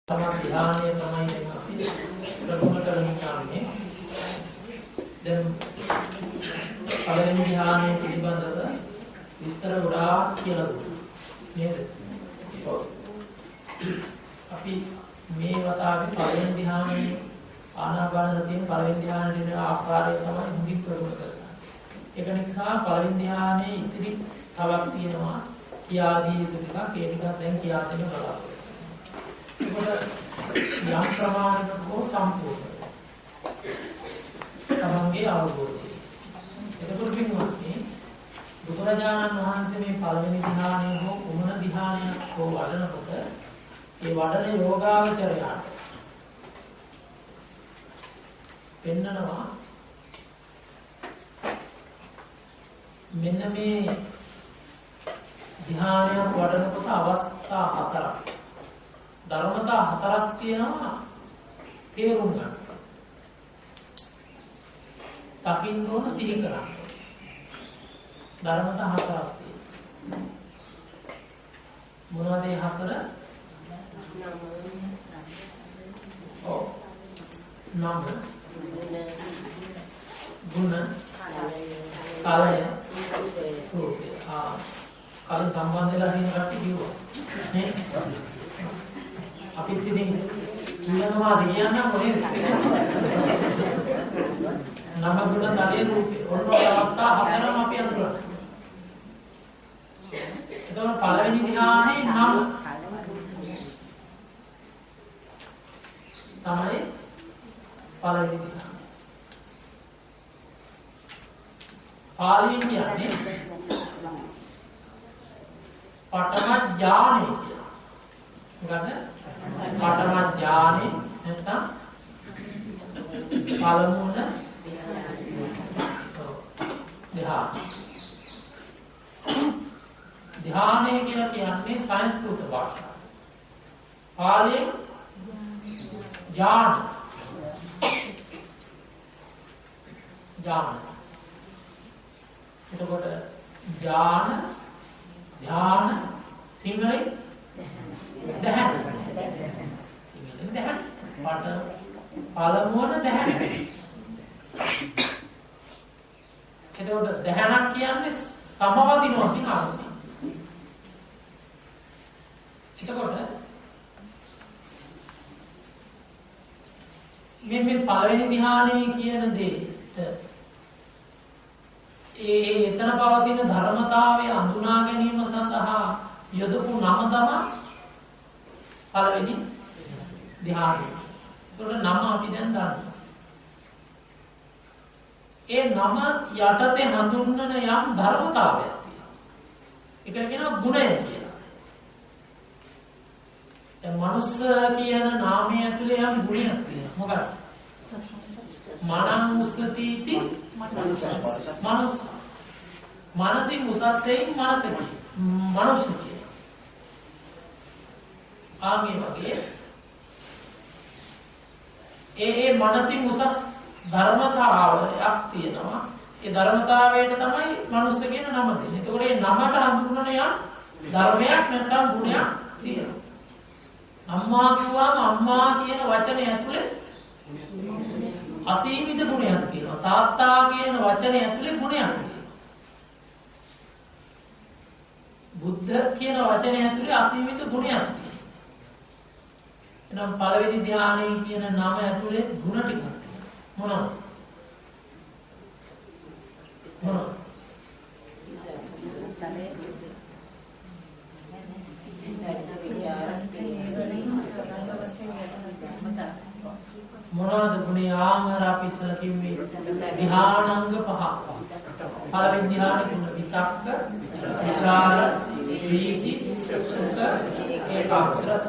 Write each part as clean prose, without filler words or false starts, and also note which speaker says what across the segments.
Speaker 1: ධ්‍යානය තමයි අපි ප්‍රගුණ කරමින් යන්නේ. දැන් පළවෙනි ධ්‍යානය පිළිබඳව විස්තර ගොඩාක් කියලා දුන්නා නේද? අපි මේ වතාවේ පළවෙනි ධ්‍යානයේ ආනාපාන සතියේ පළවෙනි ධ්‍යානයේ දෙන ආකාරය තමයි මුලින් ප්‍රගුණ කරන්නේ. ඒක නිසා පළවෙනි ධ්‍යානයේ ඉතිරි තවක් තියෙනවා කියා දී යුතු ටිකක් ඒ ටික දැන් කියා දෙන්න බලාපොරොත්තු. යම් ප්‍රමාණයක හෝ සම්පූර්ණ තමන්ගේ අවබෝධය. එතකොට පින්වත්නි බුදුරජාණන් වහන්සේ මේ පළවෙනි ධ්‍යානය හෝ කුමන ධ්‍යානයක් හෝ වඩනකොට ඒ වඩන යෝගාවචරයට පෙන්නනවා මෙන්න මේ ධ්‍යානයක් වඩනකොට අවස්ථා හතරක් ධර්මතා හතරක් තියෙනවා තේරුම් ගන්න. දකින්න ඕන සිහි කරන්න. ධර්මතා හතරක් තියෙනවා. මොනවද ඒ හතර? නාම ගුණ කාලය රූපය. කාලය සම්බන්ධ වෙලා තියෙන කට්ටිය කිව්වා නේ? අපි ඉතින් කියනවා කියන්න මොනේද? නම ගුණ කාලය රූපය. ඔන්න අවස්ථා හතරම අපි අඳුරනවා. එතකොට පළවෙනි ධ්‍යානයේ නම තමයි පළවෙනි ධ්‍යානය. පාලියෙන් කියන්නේ පඨම ඥානෙ කියලා. මොකද? පඨම ඥානෙ නැත්නම් පළමුවන ධ්‍යානය කියලා කියන්නේ සංස්කෘත භාෂාව. පාලියෙන් ඥාන එතකොට ඥාන ධ්‍යාන සිංහලෙන් දැහැන සිංහලෙන් දැහැන පළමුවන දැහැන. එතකොට දැහැනක් කියන්නේ සමවදිනවා කියන අර්ථය. එතකොට මේ පළවෙනි ධ්‍යානයේ කියන දේ එතන පවතින ධර්මතාවය අඳුනා ගැනීම සඳහා යොදපු නම තමයි පළවෙනි ධ්‍යානය. ඒකට නම අපි දැන් දන්නවා. ඒ නම යටතේ හඳුන්වන යම් ධර්මතාවයක් තියෙනවා. ඒකට කියනවා ගුණය කියලා. දැන් මනුස්ස කියන නාමය ඇතුලේ යම් ගුණයක් තියෙනවා. මොකක්ද? මනංසතිති මනුස්ස. මානසික උසස්යෙන් මානසික මනුස්ස කියන. ආගේ වගේ ඒ මානසික උසස් ධර්මතාවයක් තියෙනවා. ඒ ධර්මතාවයට තමයි මනුස්ස කියන නම දෙන්නේ. ඒකෝට මේ නමට හඳුන්වන යම් ධර්මයක් නැත්නම් ගුණයක් තියෙනවා. අම්මා කිව්වම අම්මා කියන වචනේ ඇතුලේ අසීමිත ගුණයක් තියෙනවා. තාත්තා කියන වචනේ ඇතුලේ ගුණයක් තියෙනවා. බුද්ධ කියන වචනේ ඇතුලේ අසීමිත ගුණයක් තියෙනවා. එනම් පළවෙනි ධ්‍යානයේ කියන නම ඇතුලේ ගුණ ටිකක් තියෙනවා. මොනවද? මොනවද ගුණේ ආමර අපි ඉස්සලා කිව්වේ ධ්‍යානාංග පහ. පළවෙනි ධ්‍යානෙ ගුණ විතක්ක, විචාර, ප්‍රීති, සුඛ, ඒකාග්‍රත.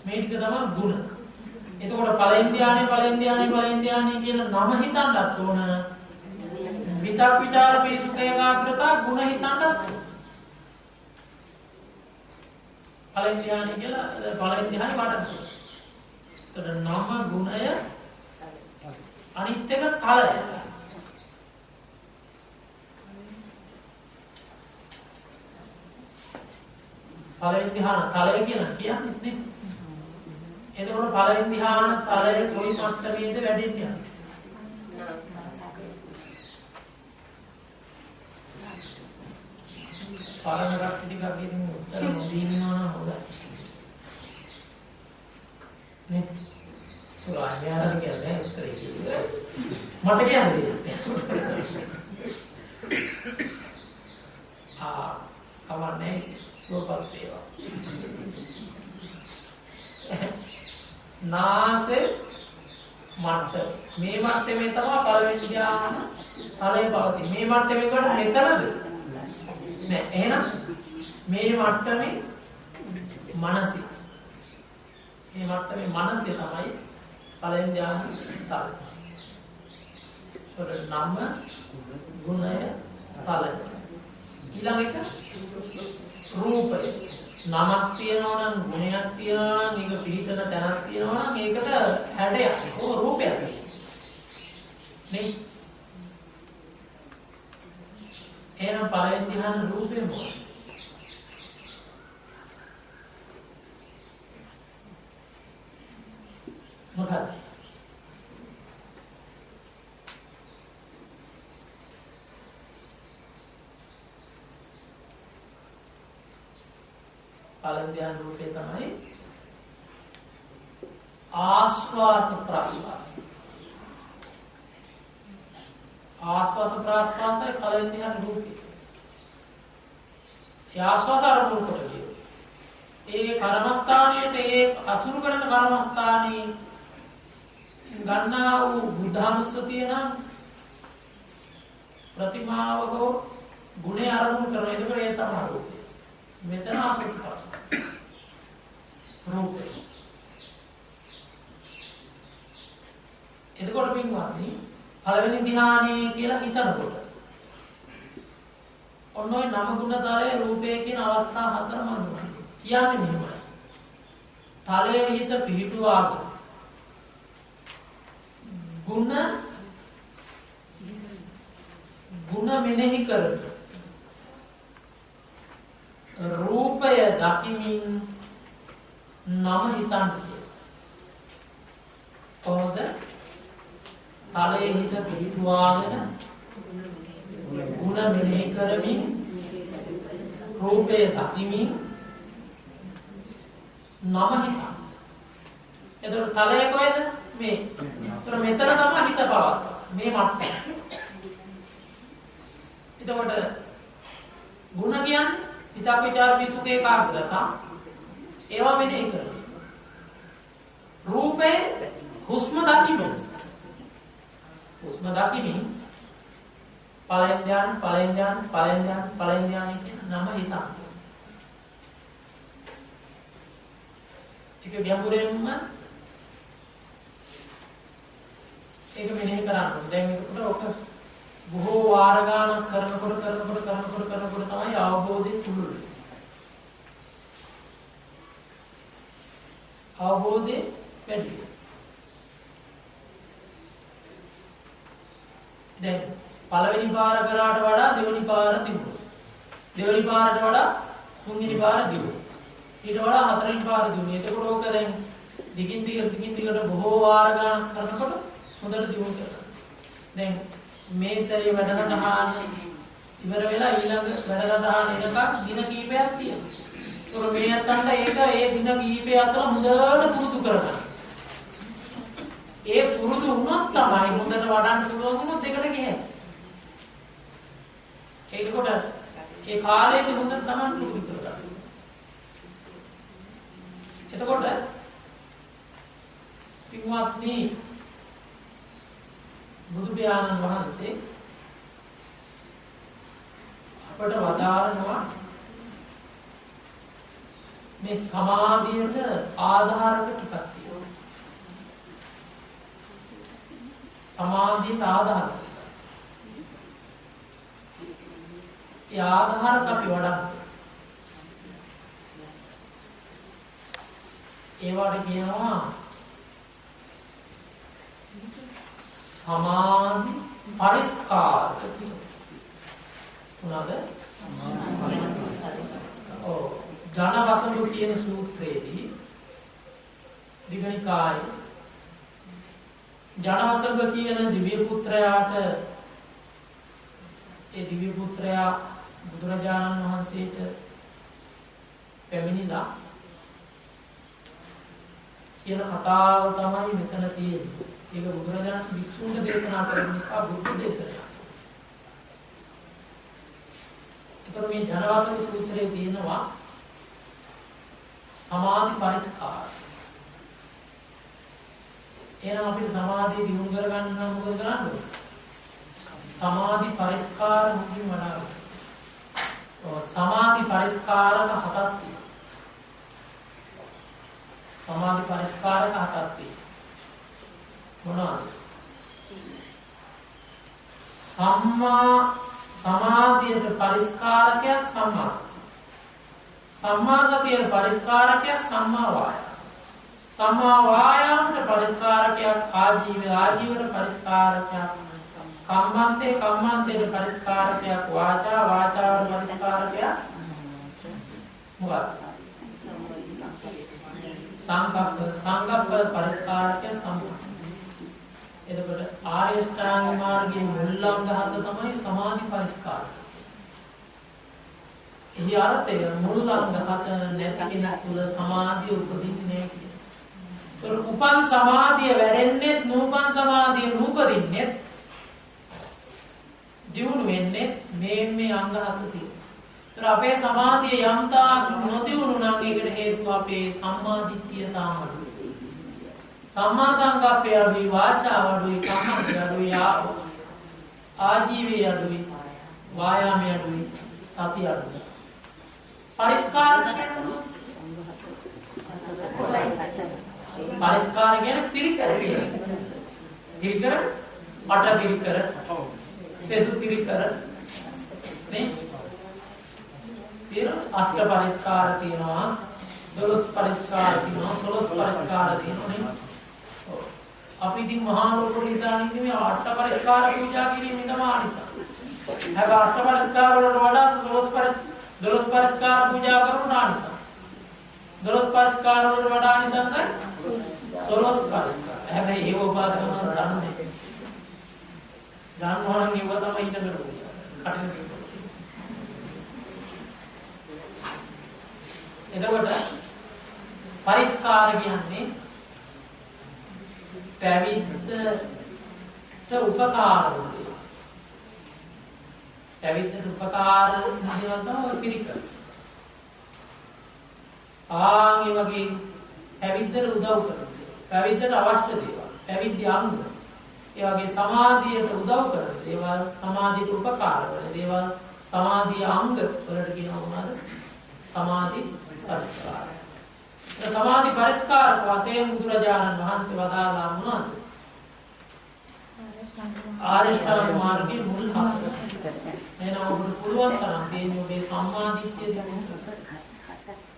Speaker 1: මේ ටික තමයි ගුණ. එතකොට පළවෙනි ධ්‍යානෙ කියන නම හිතන්නත් ඕන. විතක්, විචාර, ප්‍රීති, සුඛ, ඒකාග්‍රත ගුණ හිතන්නත් ඕන. පළවෙනි ධ්‍යානෙ කියලා පළවෙනි ධ්‍යානෙ වඩන්න. නම ගුණය අනිත් එක කලය. පළවෙනි ධ්‍යාන කලය කියන කියන්නේ නේ. එතකොට පළවෙනි ධ්‍යාන තලයේ කොයි මට්ටමේද වැඩෙන්නේ? පාරමරක් ටිකක් ගිහින් උත්තර නොදීනවා නම් හොඳයි. නේ? පුරාණ්‍යයන් කියන්නේ උත්තරේ කිව්වේ. මට කියන්නේ. කවන්නේ සුවපත් වේවා. නාසෙ මට්ටම. මේ මට්ටමේ තමයි පළවෙනි ධ්‍යාන තලයේ පවතින. මේ මට්ටමේ කොට එතනද? නෑ. එහෙනම් මේ මට්ටමේ මනසි. මේ මට්ටමේ මනසේ තමයි පළවෙනි ධ්‍යාන තල. ඒකට නම ගුණය තල. ඊළඟට රූපය. නමක් තියෙනවා නම් ගුණයක් තියෙනවා නම් ඒක පිළිතන තැනක් තියෙනවා නම් ඒකට හැඩයක් රූපයක් නේ. එහෙනම් පළවෙනි ධ්‍යාන රූපේ මොකක්ද? මොකක්ද? පළවෙනි ධ්‍යාන රූපේ තමයි ආස්වාස ප්‍රාස්වාස. ආස්වාස ප්‍රාස්වාසයි පළවෙනි ධ්‍යාන රූපේ. ආස්වාස අරමුණු කොටදී ඒ කර්මස්ථානයේ ඒ අසුරු කරන කර්මස්ථානයේ ගන්නා වූ බුද්ධානුස්සතිය නම් ප්‍රතිමාවක ගුණය අරමුණු කරන ඒක ඒ තමයි රූපේ. මෙතන ආස්වාස ප්‍රාස්වාස රූපේ. එතකොට පින්වත්නි පළවෙනි ධ්‍යානයේ කියලා හිතනකොට ඔන්න ඔය නම ගුණ තරයේ රූපේ කියන අවස්ථා හතරම අනුව කියන්නේ මෙහෙමයි. තලයේ හිත පිහිටුවාගෙන ගුණ මෙනෙහි කරන රූපය දකිමින් නම හිතන්නේ. කොහොමද? තලයේ හිත පිහිටුවාගෙන ගුණ මෙනෙහි කරමින් රූපය දකිමින් නම හිතන්නේ. එතකොට තලයේ කොහෙද? මේ. ඒතර මෙතන තමයි හිත පවත්වා. මේ මට්ටම. එතකොට ගුණ කියන්නේ හිතක් විචාර විසුක ඒකාග්‍රතා ඒවා මෙනෙහි කරනවා. රූපේ හුස්ම දකිමින් පළවෙනි ධ්‍යාන කියන නම හිතන්න. ටික ගැඹුරින්ම ඒක මෙනෙහි කරන්න. දැන් ඒකට ඔක බොහෝ වාර ගණන් කරනකොට තමයි අවබෝධය පුළුල්. අවබෝධය වැඩි. දැන් පළවෙනි පාර කරාට වඩා දෙවෙනි පාර තිබුණා. දෙවෙනි පාරට වඩා තුන්වෙනි පාර දියුණා. ඊට වඩා හතරවෙනි පාර දියුණා. එතකොට ඕක දැන් දිගින් දිගට බොහෝ වාර ගණන් කරනකොට හොඳට දියුණු කරනවා. දැන් මේ සැරේ වැඩසටහන ඉවර වෙලා ඊළඟ වැඩසටහන එනකම් දින කීපයක් තියෙනවා. ඒක මේ අතන්ට ඒක ඒ දින කීපය අතර හොඳට පුරුදු කරගන්න. ඒ පුරුදු වුණොත් තමයි හොඳට වඩන්න පුළුවන් වුණොත් දෙකට ගියේ. ඒකකොට ඒ කාලේදී හොඳට තමයි පුරුදු කරගන්න. එතකොට පින්වත්නි බුදු පියාණන් වහන්සේ අපට වදාරනවා මේ සමාධියට ආධාරක ටිකක් තියෙනවා. සමාධියට ආධාර. ඒ ආධාරක අපි වඩා ඒවට කියනවා සමාධි පරිස්කාරක කියලා. මොනවාද? ජනවසඹ කියන සූත්‍රයේදී දීඝනිකායේ ජනවසබ කියන දිව්‍ය පුත්‍රයාට ඒ දිව්‍ය පුත්‍රයා බුදුරජාණන් වහන්සේට පැමිණිලා කියන කතාව තමයි මෙතන තියෙන්නේ. ඒක බුදුරජාණන් භික්ෂුන්ට දේශනා කරන නිසා බුද්ධ දේශනය. ඒතර මේ ජනවසබ සූත්‍රයේ තියෙනවා සමාධි පරිස්කාර. එහෙනම් අපිට සමාධිය දිනු කරගන්න නම් මොකද කරන්නේ? සමාධි පරිස්කාර මුලින්ම වඩා. සමාධි පරිස්කාරක හතක් තියෙනවා. සමාධි පරිස්කාරක හතක් තියෙනවා. මොනවාද? සම්මා සමාධියට පරිස්කාරකයක් සම්මා. සම්මා සතියේ පරිස්කාරකයක් සම්මා වායාම. සම්මා වායාමයට පරිස්කාරකයක් ආජීව, ආජීවයට පරිස්කාරකයක් කම්මන්තේ, කම්මන්තේට පරිස්කාරකයක් වාචා, වාචාවට පරිස්කාරකයක් මොකක්ද? සංකප්ප, සංකප්ප පරිස්කාරකයක් සම්මා. එතකොට ආර්ය ශ්‍රාංග මාර්ගයේ මුල්ලංග හත තමයි සමාධි පරිස්කාරය. එහි අර්ථය මුල්ලංග හත නැති කෙනෙක් තුළ සමාධිය උපදින්නේ නැහැ. උපන් සමාධිය වැඩෙන්නේ නූපන් සමාධිය නූපදින්නේ දියුණු වෙන්නේ මේ අංග හත තියෙන. ඒතර අපේ සමාධිය යම්තා නොදියුණු නම් ඒකට හේතුව අපේ සම්මා දිට්ඨිය තාමයි. සම්මා සංකප්පය අඩුයි, වාචාව අඩුයි, කම්මන්තය අඩුයි, ආජීවය අඩුයි, වායාමය අඩුයි, සතිය අඩුයි. පරිස්කාර කියන්නේ පරිස්කාර කියන්නේ පිරිකර කියන්නේ. පිරිකර, මට පිරිකර, සේසු පිරිකර නේ? අෂ්ට පරිස්කාර තියෙනවා, 12 පරිස්කාර තියෙනවා, 16 පරිස්කාර තියෙනවා නේ? අපි ඉතින් මහා ලෝක නිදානින්නේ මේ අෂ්ට පරිස්කාර පූජා කිරීමේ තමයි අනිසං. හැබැයි අෂ්ට පරිස්කාර වලට වඩා 12 පරිස්කාර පූජා කරන අනිසං. 12 පරිස්කාර වලට වඩා අනිසංසයි 16 පරිස්කාර. හැබැයි ඒව උපාසකම දන්නේ. ගන්නවනම් ඒව තමයි ඉන්න බෑ. කටින් එතකොට පරිස්කාර කියන්නේ පැවිද්දට උපකාර වෙන්නේ. පැවිද්දට උපකාර වෙනවා තමයි පිරිකර. ආන්ගේ වගේ පැවිද්දට උදව් කරනවා. පැවිද්දට අවශ්‍ය දේවල්. පැවිදි අංග. ඒ වගේ සමාධියට උදව් කරන දේවල්, සමාධියට උපකාර වෙන දේවල්, සමාධිය අංග වලට කියනවා මොනවද? සමාධි පරිස්කාර. සමාධි පරිස්කාර වශයෙන් බුදුරජාණන් වහන්සේ වදාළා මොනවද? ආර්ය ශ්‍රාවක මාර්ගයේ මුල් හත. එහෙනම් ඔබට පුළුවන් තරම් මේ ඔබේ සම්මාදිට්ඨිය දිනු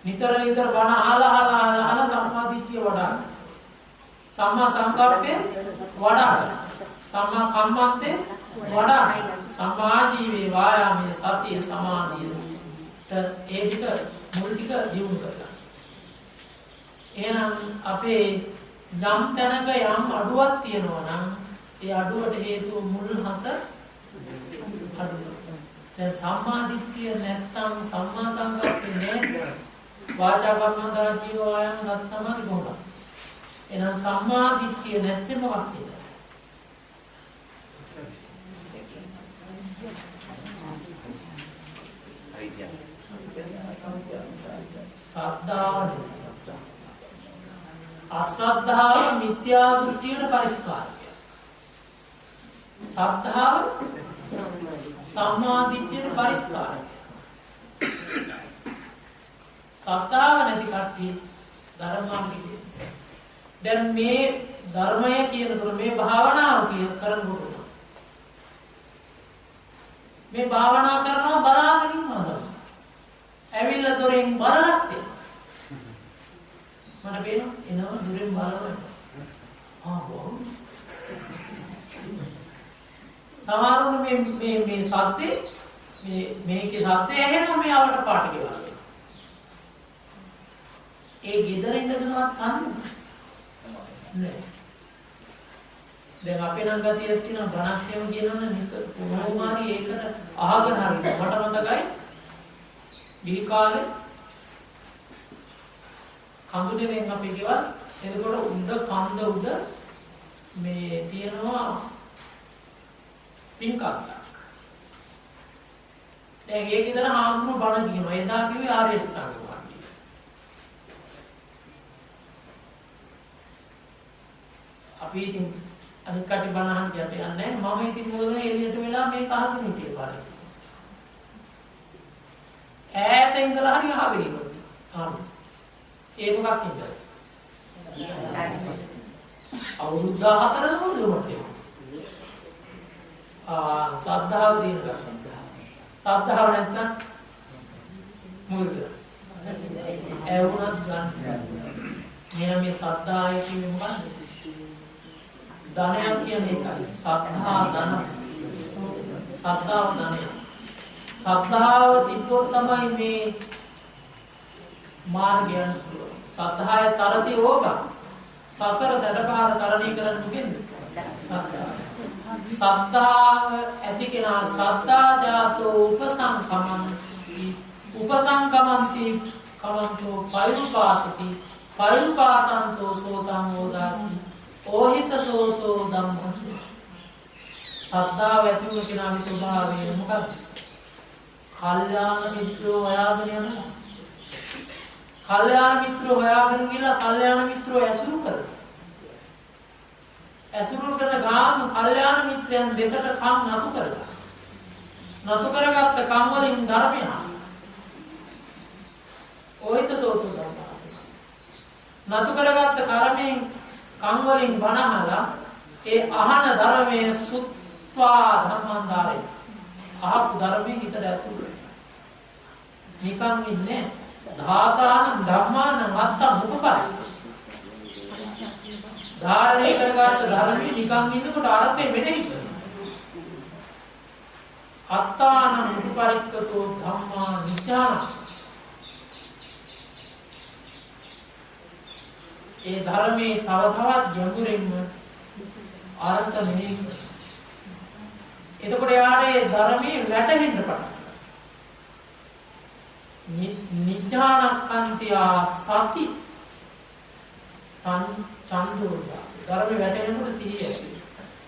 Speaker 1: නිතර බණ අහලා සම්මාදිට්ඨිය වඩා. සම්මා සංකප්පේ වඩා. සම්මා කම්මන්තේ වඩා. සම්මා ජීවේ වායාමයේ සතිය සමාධිය ඒ ටික මුල් ටික දියුණු කරගන්න. එහෙනම් අපේ යම් තැනක යම් අඩුවක් තියෙනවා නම් ඒ අඩුවට හේතුව මුල් හත අඩුව. දැන් සම්මා දිට්ඨිය නැත්නම් සම්මා සංකප්පේ නැහැ. වාචා කම්මන්තා ජීව වායාම සත් සමාධි කොහොමද? එහෙනම් සම්මා දිට්ඨිය නැත්නම් මොකක්ද? ශ්‍රද්ධාව. අශ්‍රද්ධාව මිත්‍යා දෘෂ්ටියට පරිස්කාරය. ශ්‍රද්ධාව සම්මා දිට්ඨියට පරිස්කාරය. ශ්‍රද්ධාව නැති කට්ටිය ධර්මාංගිකය. දැන් මේ ධර්මය කියනකොට මේ භාවනාව කරනකොට මේ භාවනා කරනවා බලාගෙන ඉන්නවා. ඇවිල්ලා දොරෙන් බලලත් මට පේනවා එනවා දුරෙන් බලනවා. බොහොම සමහරවල් මේ සත්‍යේ මේකේ සත්‍යය ඇහෙනවා මේ ආවට පාට කියලා. ඒ ගෙදර ඉඳගෙනවත් කන්නේ. නෑ. දැන් අපේ නම් ගතියක් තියෙනවා බණක් කියමු කියනවනේ නික කොහොමාරි ඒකට අහගෙන හරියට මට මතකයි ගිහි කාලේ කඳුනේ වෙන් අපේ ගෙවල් එතකොට උඩ කන්ද උඩ මේ තියෙනවා පින්කක්. දැන් ඒක ඉඳලා හාමුදුරුවෝ බණ කියනවා. එදා කිව්වේ ආර්ය අෂ්ටාංග මාර්ගය. අපි ඉතින් අනිත් කටි බණ අහන්න යන්නේ නැහැ. මම ඉතින් මොකද එළියට වෙලා මේක අහගෙන හිටියේ පාරේ. ඈත ඉඳලා හරි අහගෙන ඉන්නවා. ඒ මොකක් ඉඳලා? අවුරුදු 14 මොකද? සද්ධාව දින ගන්න. සද්ධාව නැත්නම් මොකද? ඒ වුණත් ගන්න. එහෙනම් මේ සද්ධාය කියන්නේ මොකක්ද? ධනයක් කියන්නේ ඒකයි. සද්ධා ධන. සද්ධාව ධනය. සද්ධාව තිබ්බොත් තමයි මේ මාර්ගයන් සද්ධාය තරති ඕක. සසර සැඩපාර තරණය කරන්න මොකෙන්ද? සද්ධාව ඇති කෙනා සද්ධා ජාතෝ උපසංකමන්ති කමන්තෝ පරිඋපාසති පරිඋපාසන්තෝ සෝතං හෝදාති ඕහිත සෝතෝ ධම්මසු. සද්ධාව ඇති වූ කෙනාගේ ස්වභාවය මොකක්ද? කල්යාණ මිත්‍රෝ හොයාගෙන යනවා. කල්යාණ මිත්‍රෝ හොයාගෙන ගිහලා කල්යාණ මිත්‍රෝ ඇසුරු කරනවා. ඇසුරු කරන ගාම කල්යාණ මිත්‍රයන් දෙසට කම් නතු කරගන්න. නතු කරගත්ත කම් වලින් ධර්මය ඕහිත සෝතු ධම්ම. නතු කරගත්ත කර්මයෙන් කම් වලින් බණහලා ඒ අහන ධර්මයේ සුත්වා ධම්මන්දාරේ අහපු ධර්මයෙන් හිතට ඇතුළු වෙනවා. නිකන් ඉන්නේ ධාතාන ධම්මාන මත්ත මුපකාරයි. ධාරණය කරගත්ත ධර්මයේ නිකන් ඉන්නකොට අර්ථය වෙන්නේ අත්තාන මුපරික්කතෝ ධම්මා නිඥාන. ඒ ධර්මයේ තව තවත් ගැඹුරින්ම අර්ථ මෙහෙය. එතකොට යාට ඒ ධර්මයේ වැටහෙන්න පටන් නිඥානක්ඛන්තියා සති චන්දෝජා. ධර්ම වැටෙනකොට සිහිය ඇති.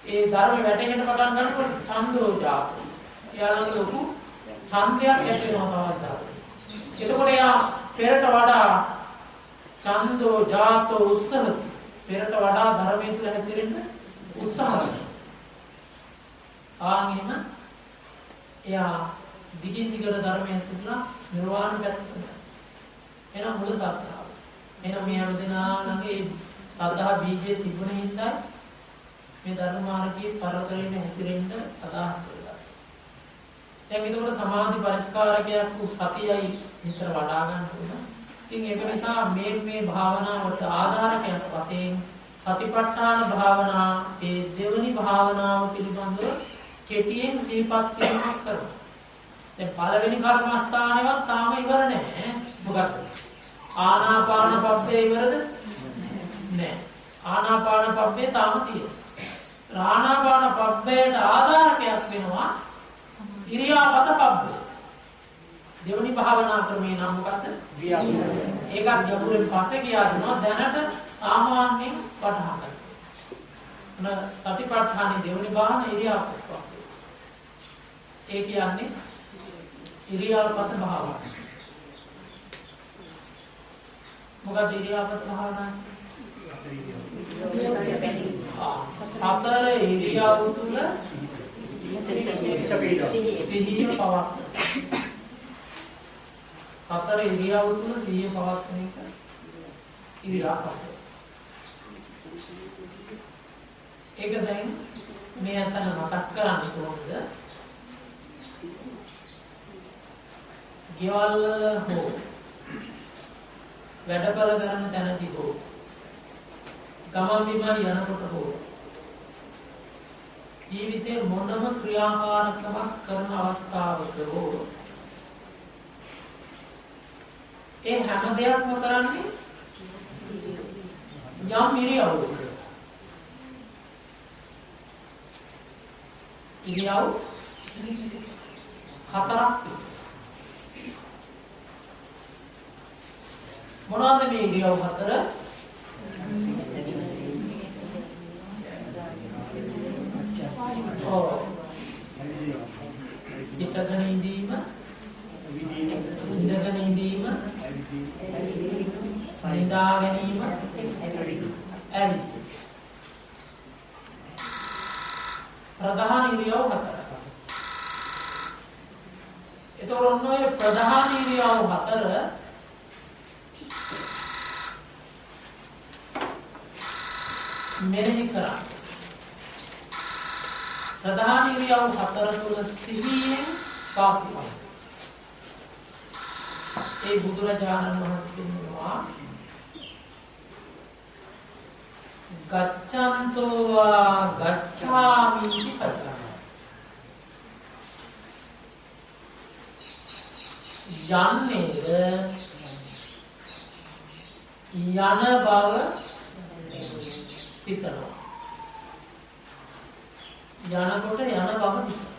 Speaker 1: ඒ ධර්ම වැටෙන්න පටන් ගන්නකොට චන්දෝජා. එයාලට ලොකු ඡන්දයක් ඇති වෙනවා තමයි. එතකොට එයා පෙරට වඩා චන්දෝ ජාතෝ උත්සහති. පෙරට වඩා ධර්මයේ තුල හැසිරෙන්න උත්සාහයි. ආන්ගින එයා දිගින් දිගට ධර්මයෙන් සිතලා නිර්වාණ පැත්තට. එනම් මුල සත්‍යාව. එහෙනම් මේ හැමදෙනා ළඟේ සද්ධා බීජය තිබුණේ හින්දා මේ ධර්ම මාර්ගයේ පරතරයෙන් හැසිරෙන්න අදහස් කරගන්නවා. දැන් මේකට සමාධි පරිස්කාරකයක් වූ සතියයි විතර වඩා ගන්න ඕන. ඉතින් ඒක නිසා මේ භාවනාවට ආධාරකයක් වශයෙන් සතිපට්ඨාන භාවනා ඒ දෙවනි භාවනාව පිළිබඳව කෙටියෙන් සිහිපත් කිරීමක් කරනවා. දැන් පළවෙනි කර්මස්ථානේවත් තාම ඉවර නැහැ. මොකක්ද? ආනාපාන පබ්බේ ඉවරද? නෑ. ආනාපාන පබ්බේ තාම තියෙනවා. ආනාපාන පබ්බේට ආධාරකයක් වෙනවා ඉරියාපත පබ්බේ. දෙවනි භාවනා ක්‍රමේ නම් මොකක්ද? ඒකත් ගැඹුරින් පස්සේ කියනවා දැනට සාමාන්‍යයෙන් වටහා ගන්න. සතිපට්ඨානේ දෙවනි භාවන ඉරියාපත පබ්බේ. ඒ කියන්නේ ඉරියාපත භාවනා. මොකද ඉරියාපත භාවනා? සතර ඉරියාව තුල සිහිය පවත්වන. සතර ඉරියාව තුල සිහිය පවත්වන එක ඉරියාපත. ඒක දැන් මේ අතන මතක් කරන්නේ කොහොමද? ගෙවල් වල හෝ වැඩපළ කරන තැනදී හෝ ගමන් බිමන් යනකොට හෝ ජීවිතේ මොනම ක්‍රියාකාරකමක් කරන අවස්ථාවක හෝ ඒ හැම දෙයක්ම කරන්නේ යම් ඉරියව්වක. ඉරියව් හතරක් මොනවාද මේ ඉරියව් හතර? හිටගෙන ඉඳීම, ඉඳගෙන ඉඳීම, නිදා ගැනීම, ඇවිත්. ප්‍රධාන ඉරියව් හතර. එතකොට ඔන්න ඔය ප්‍රධාන ඉරියව් හතර මෙනෙහි කරා. ප්‍රධාන ඉරියව් හතර තුල සිහියෙන් වාසය. ඒ බුදුරජාණන් වහන්සේ කියනවා ගච්ඡන්තෝ වා ගච්ඡාමි පදං. යන්නේද යන බව හිතනවා. යනකොට යන බව හිතනවා.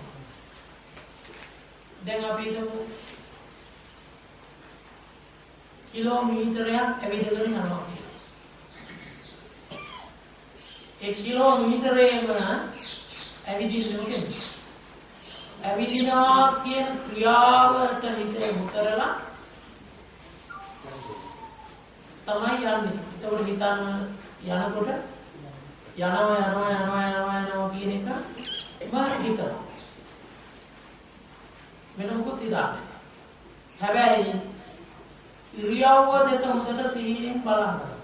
Speaker 1: දැන් අපි හිතමු කිලෝමීටරයක් ඇවිදගෙන යනවා කියලා. ඒ කිලෝමීටරේම ඇවිදින්න ඕනේ. ඇවිදිනවා කියන ක්‍රියාවට හිත යොමු කරලා තමයි යන්නේ. ඒතකොට හිතන්න යනකොට යනවා කියන එක මම හිතනවා. වෙන මොකුත් හිතන්නේ. හැබැයි ඉරියව්ව දෙස හොඳට සිහියෙන් බලන්න.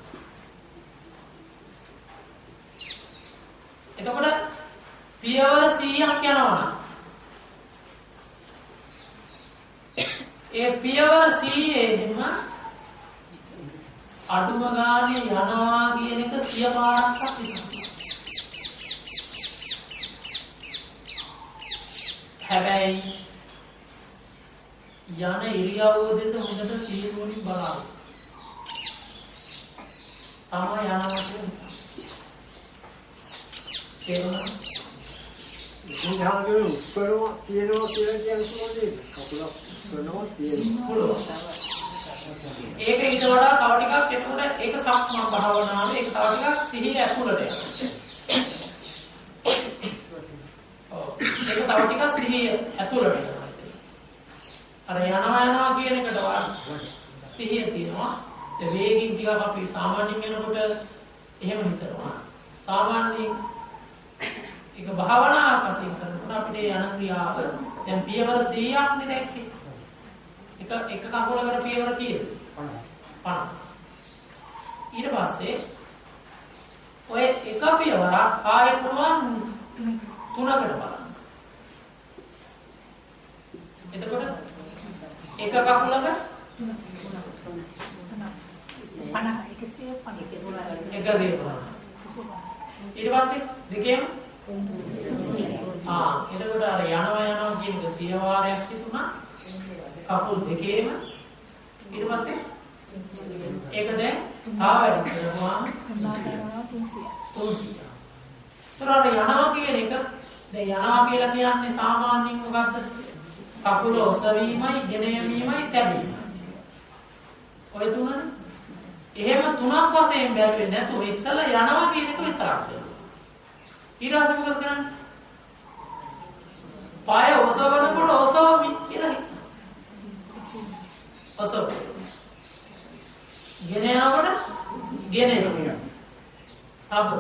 Speaker 1: එතකොට පියවර 100ක් යනවා. ඒ පියවර 100ෙම අඩුම ගානේ යනවා කියන එක 100 පාරක්වත් හිතන්න. හැබැයි යන ඉරියව්ව දෙස හොඳට සිහියෙන් බලන්න. තමයි යනවා කියන්නේ.
Speaker 2: ඉතින් ගහගෙන උස්සනවා තියනවා කියලා කියන්නේ කකුල උස්සනවා තියනවා පුළුවන්.
Speaker 1: ඒක ඊට වඩා තව ටිකක් එතකොට ඒක සක්මන් භාවනාවේ ඒක තව ටිකක් සිහිය ඇතුළට යනවා. ඒක තව ටිකක් සිහිය ඇතුළට යනවා. අර යනවා කියන එකට වඩා සිහිය තියෙනවා. ඒ වේගින් ටිකක් අපි සාමාන්‍යයෙන් යනකොට එහෙම හිතනවා. සාමාන්‍යයෙන් ඒක භාවනාවක් වශයෙන් කරනකොට අපිට යන ක්‍රියාව දැන් පියවර 100ක් නේ දැක්කේ. එක කකුලකට පියවර කීයද? 50. ඊට පස්සේ ඔය එක පියවරක් ආයෙ පුළුවන් 3කට බලන්න. එතකොට එක කකුලක 50 එක දේ බලන්න. ඊට පස්සේ දෙකේම එතකොට අර යනවා කියන එක 100 වාරයක් තිබුණා කකුල් දෙකේම. ඊට පස්සේ ඒක දැන් ආවැඩි කරනවා 300. ඒතර යනවා කියන එක දැන් යනවා කියලා කියන්නේ සාමාන්‍යයෙන් මොකක්ද? කකුල ඔසවීමයි, ගෙන යෑමයි, තැබීමයි. ඔය තුනනේ. එහෙම තුනක් වශයෙන් බැලුවේ නැතුව ඉස්සලා යනවා කියන එක විතරක් කරනවා. ඊට පස්සේ මොකද කරන්නේ? පාය ඔසවනකොට ඔසවමි කියලා හිතනවා. ඔසව. ගෙන යනකොට ගෙන යනවා. තබ.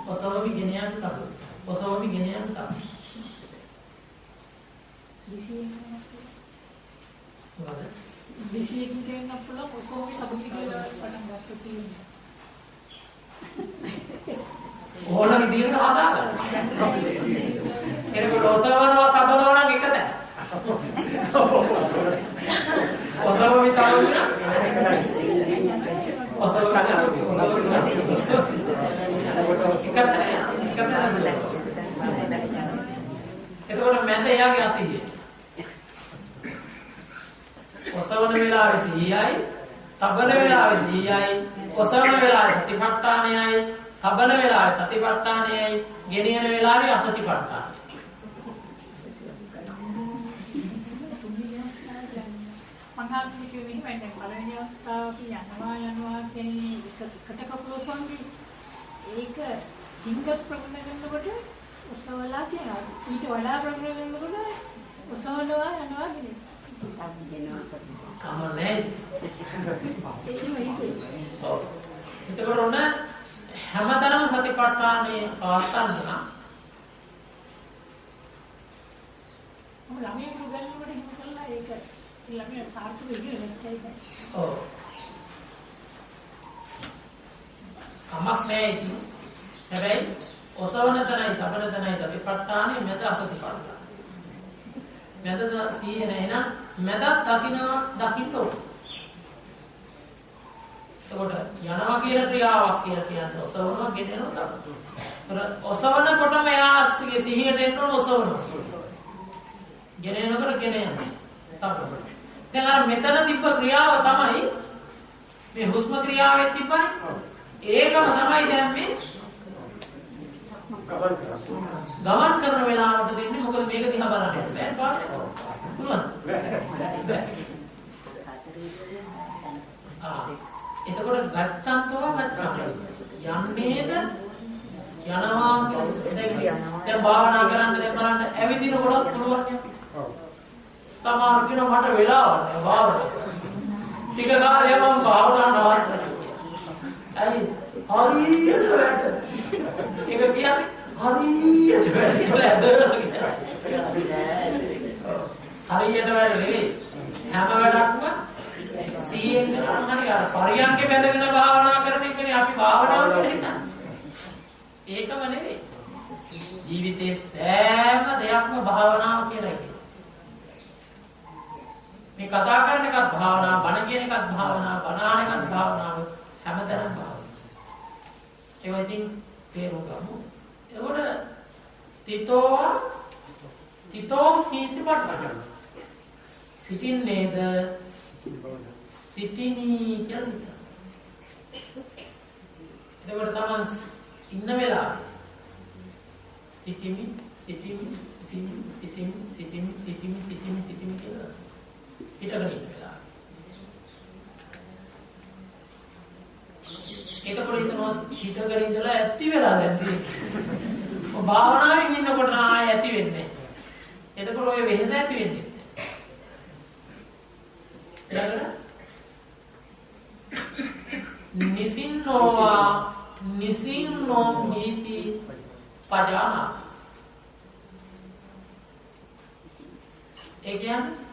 Speaker 1: ඔසවමි ගෙන යන තබ. ඔසවමි ගෙන යන තබ.
Speaker 3: විශේෂයෙන් කියන අපල ඔසවමි තබ කියලා පටන් ගන්නත්
Speaker 1: ඕන විදිහට හදාගන්න. එනකොට ඔසවනවා තබනවා නම් එක දැන්. ඔසවමි තබනවා. එතකොට මැද එයාගේ අසිහිය. ඔසවන වෙලාවේ සිහියයි, තබන වෙලාවේ සිහියයි, ඔසවන වෙලාවේ සතිපට්ඨානයයි, තබන වෙලාවේ සතිපට්ඨානයයි ගෙනියන වෙලාවේ අසතිපට්ඨානයි.
Speaker 3: මංගාත්මික වෙන්නේ දැන් පළවෙනි අවස්ථාවේ යනවා කියන්නේ එකට කපලොස්වන්ගේ ඒක හිංග ප්‍රගුණ කරනකොට ඔසවලා කියනවා. ඊට වඩා ප්‍රගුණ කරනකොට ඔසවනවා යනවා කියන්නේ.
Speaker 1: කමන්නේ. එතකොට ඔන්න හැමතරම සතිපට්ඨානේ පවත්වන්න නම්
Speaker 3: ළමයි උගන්වනකොට හිම කළා ඒක ළමයි සාර්ථක වෙන්නේ නැත්නම්
Speaker 1: ඔව් කමක් නැහැ ඉතින් හැබැයි ඔසවන තැනයි තබන තැනයි සතිපට්ඨානේ මැද අසතිපට්ඨාන මැද සීය නැේනම් මැදක් දකින්න ඕන. ඒකට යනවා කියන ක්‍රියාවක් කියලා කියන්නේ ඔසවනවා ගෙනෙනවා තමයි. ඔසවනකොටම යාස්ගේ සිහියට එන්න ඕන ඔසවනවා. ගෙනෙනකොට ගෙනෙනවා. තමයි. දැන් අර මෙතන තිබ්බ ක්‍රියාව තමයි මේ හුස්ම ක්‍රියාවෙත් තිබ්බනේ. ඒකම තමයි දැන් මේ ගමන් කරන වෙලාවට දෙන්නේ. මොකද මේක දිහා බලන්න බෑ. පුළුවන්. එතකොට ගච්ඡන්තෝ ගච්ඡන්තෝ යන්නේද යනවා දැන් භාවනා කරන්න දැන් බලන්න ඇවිදිනකොටත් පුළුවන් නේ. සමහර කෙනා මට වෙලාවක් නෑ භාවනා. ටික කාලයක් මම භාවනා නවත්තනවා. හරියට වැඩ. ඒක කියන්නේ හරියට වැඩ නෙවෙයි. හැම වැඩක්ම සීයෙන් කරන හරි අර පරියන්කේ බැඳගෙන භාවනා කරන එකනේ අපි භාවනාව කියන්නේ. ඒකම නෙවෙයි. ජීවිතේ සෑම දෙයක්ම භාවනාව කියලා කියනවා. මේ කතා කරන එකත් භාවනාව, බණ කියන එකත් භාවනාව, බණ අහන එකත් භාවනාව, හැමතැනම භාවනාව. ඒක ඉතින් තේරුම් ගමු. ඒකට තිතෝ කීතිපට්ඨ සිටින්නේද සිටිනි කියන්නේ. එතකොට තමයි ඉන්න වෙලාව සිටිමි කියලා. හිටගෙන ඉන්න වෙලාව. එතකොට හිතනවා හිටගෙන ඉඳලා ඇති වෙලා දැන් තියෙන්නේ. භාවනාවෙන් ඉන්නකොට ආයෙ ඇති වෙන්නේ. එතකොට ඔය වෙහෙස ඇති වෙන්නේ. නිසින්නෝ මීති පජානා. ඒ කියන්නේ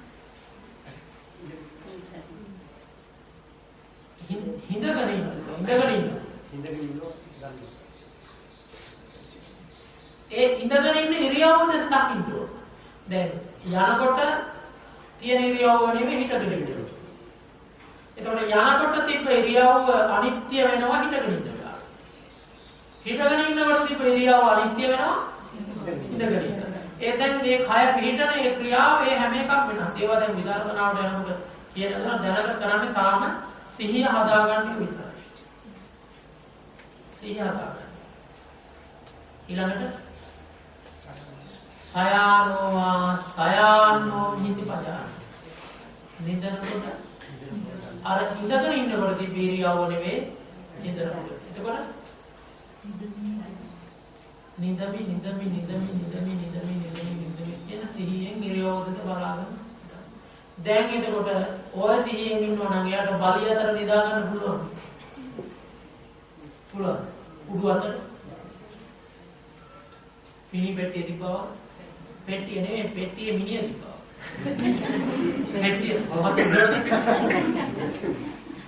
Speaker 1: හිඳගෙන ඉන්න. ඒ ඉඳගෙන ඉන්න ඉරියව්ව දකින්න ඕන. දැන් යනකොට තියෙන ඉරියව්ව නෙමෙයි හිටගෙන ඉන්න. එතකොට යනකොට තිබ්බ ඉරියව්ව අනිත්‍ය වෙනවා හිටගෙන ඉන්නවා. හිටගෙන ඉන්නකොට තිබ්බ ඉරියව්ව අනිත්‍ය වෙනවා ඉඳගෙන ඉන්නවා. ඒ දැන් මේ කය පිළිටන ඒ ක්‍රියාව ඒ හැම එකක් වෙනස්. ඒවා දැන් විදර්ශනාවට යනකොට කියනවා දැනට කරන්නේ තාම සිහිය හදාගන්න විතරයි. සිහිය හදාගන්න. ඊළඟට සයානෝ මිහිති පජාන. නිදනකොට අර ඉඳගෙන ඉන්නකොට තිබීරියව නෙවෙයි නිදනකොට. එතකොට නිදමි කියන සිහියෙන් ඉරියව්වකට බලාගෙන. දැන් එතකොට ඔය සිහියෙන් ඉන්නවා නම් එයාට බලිය අතර නිදා ගන්න පුළුවන්. උඩු අතර මිනි පෙට්ටිය තිබ්බා. පෙට්ටිය නෙවෙයි පෙට්ටියේ මිනිය තිබ්බා. පෙට්ටිය කොහොමද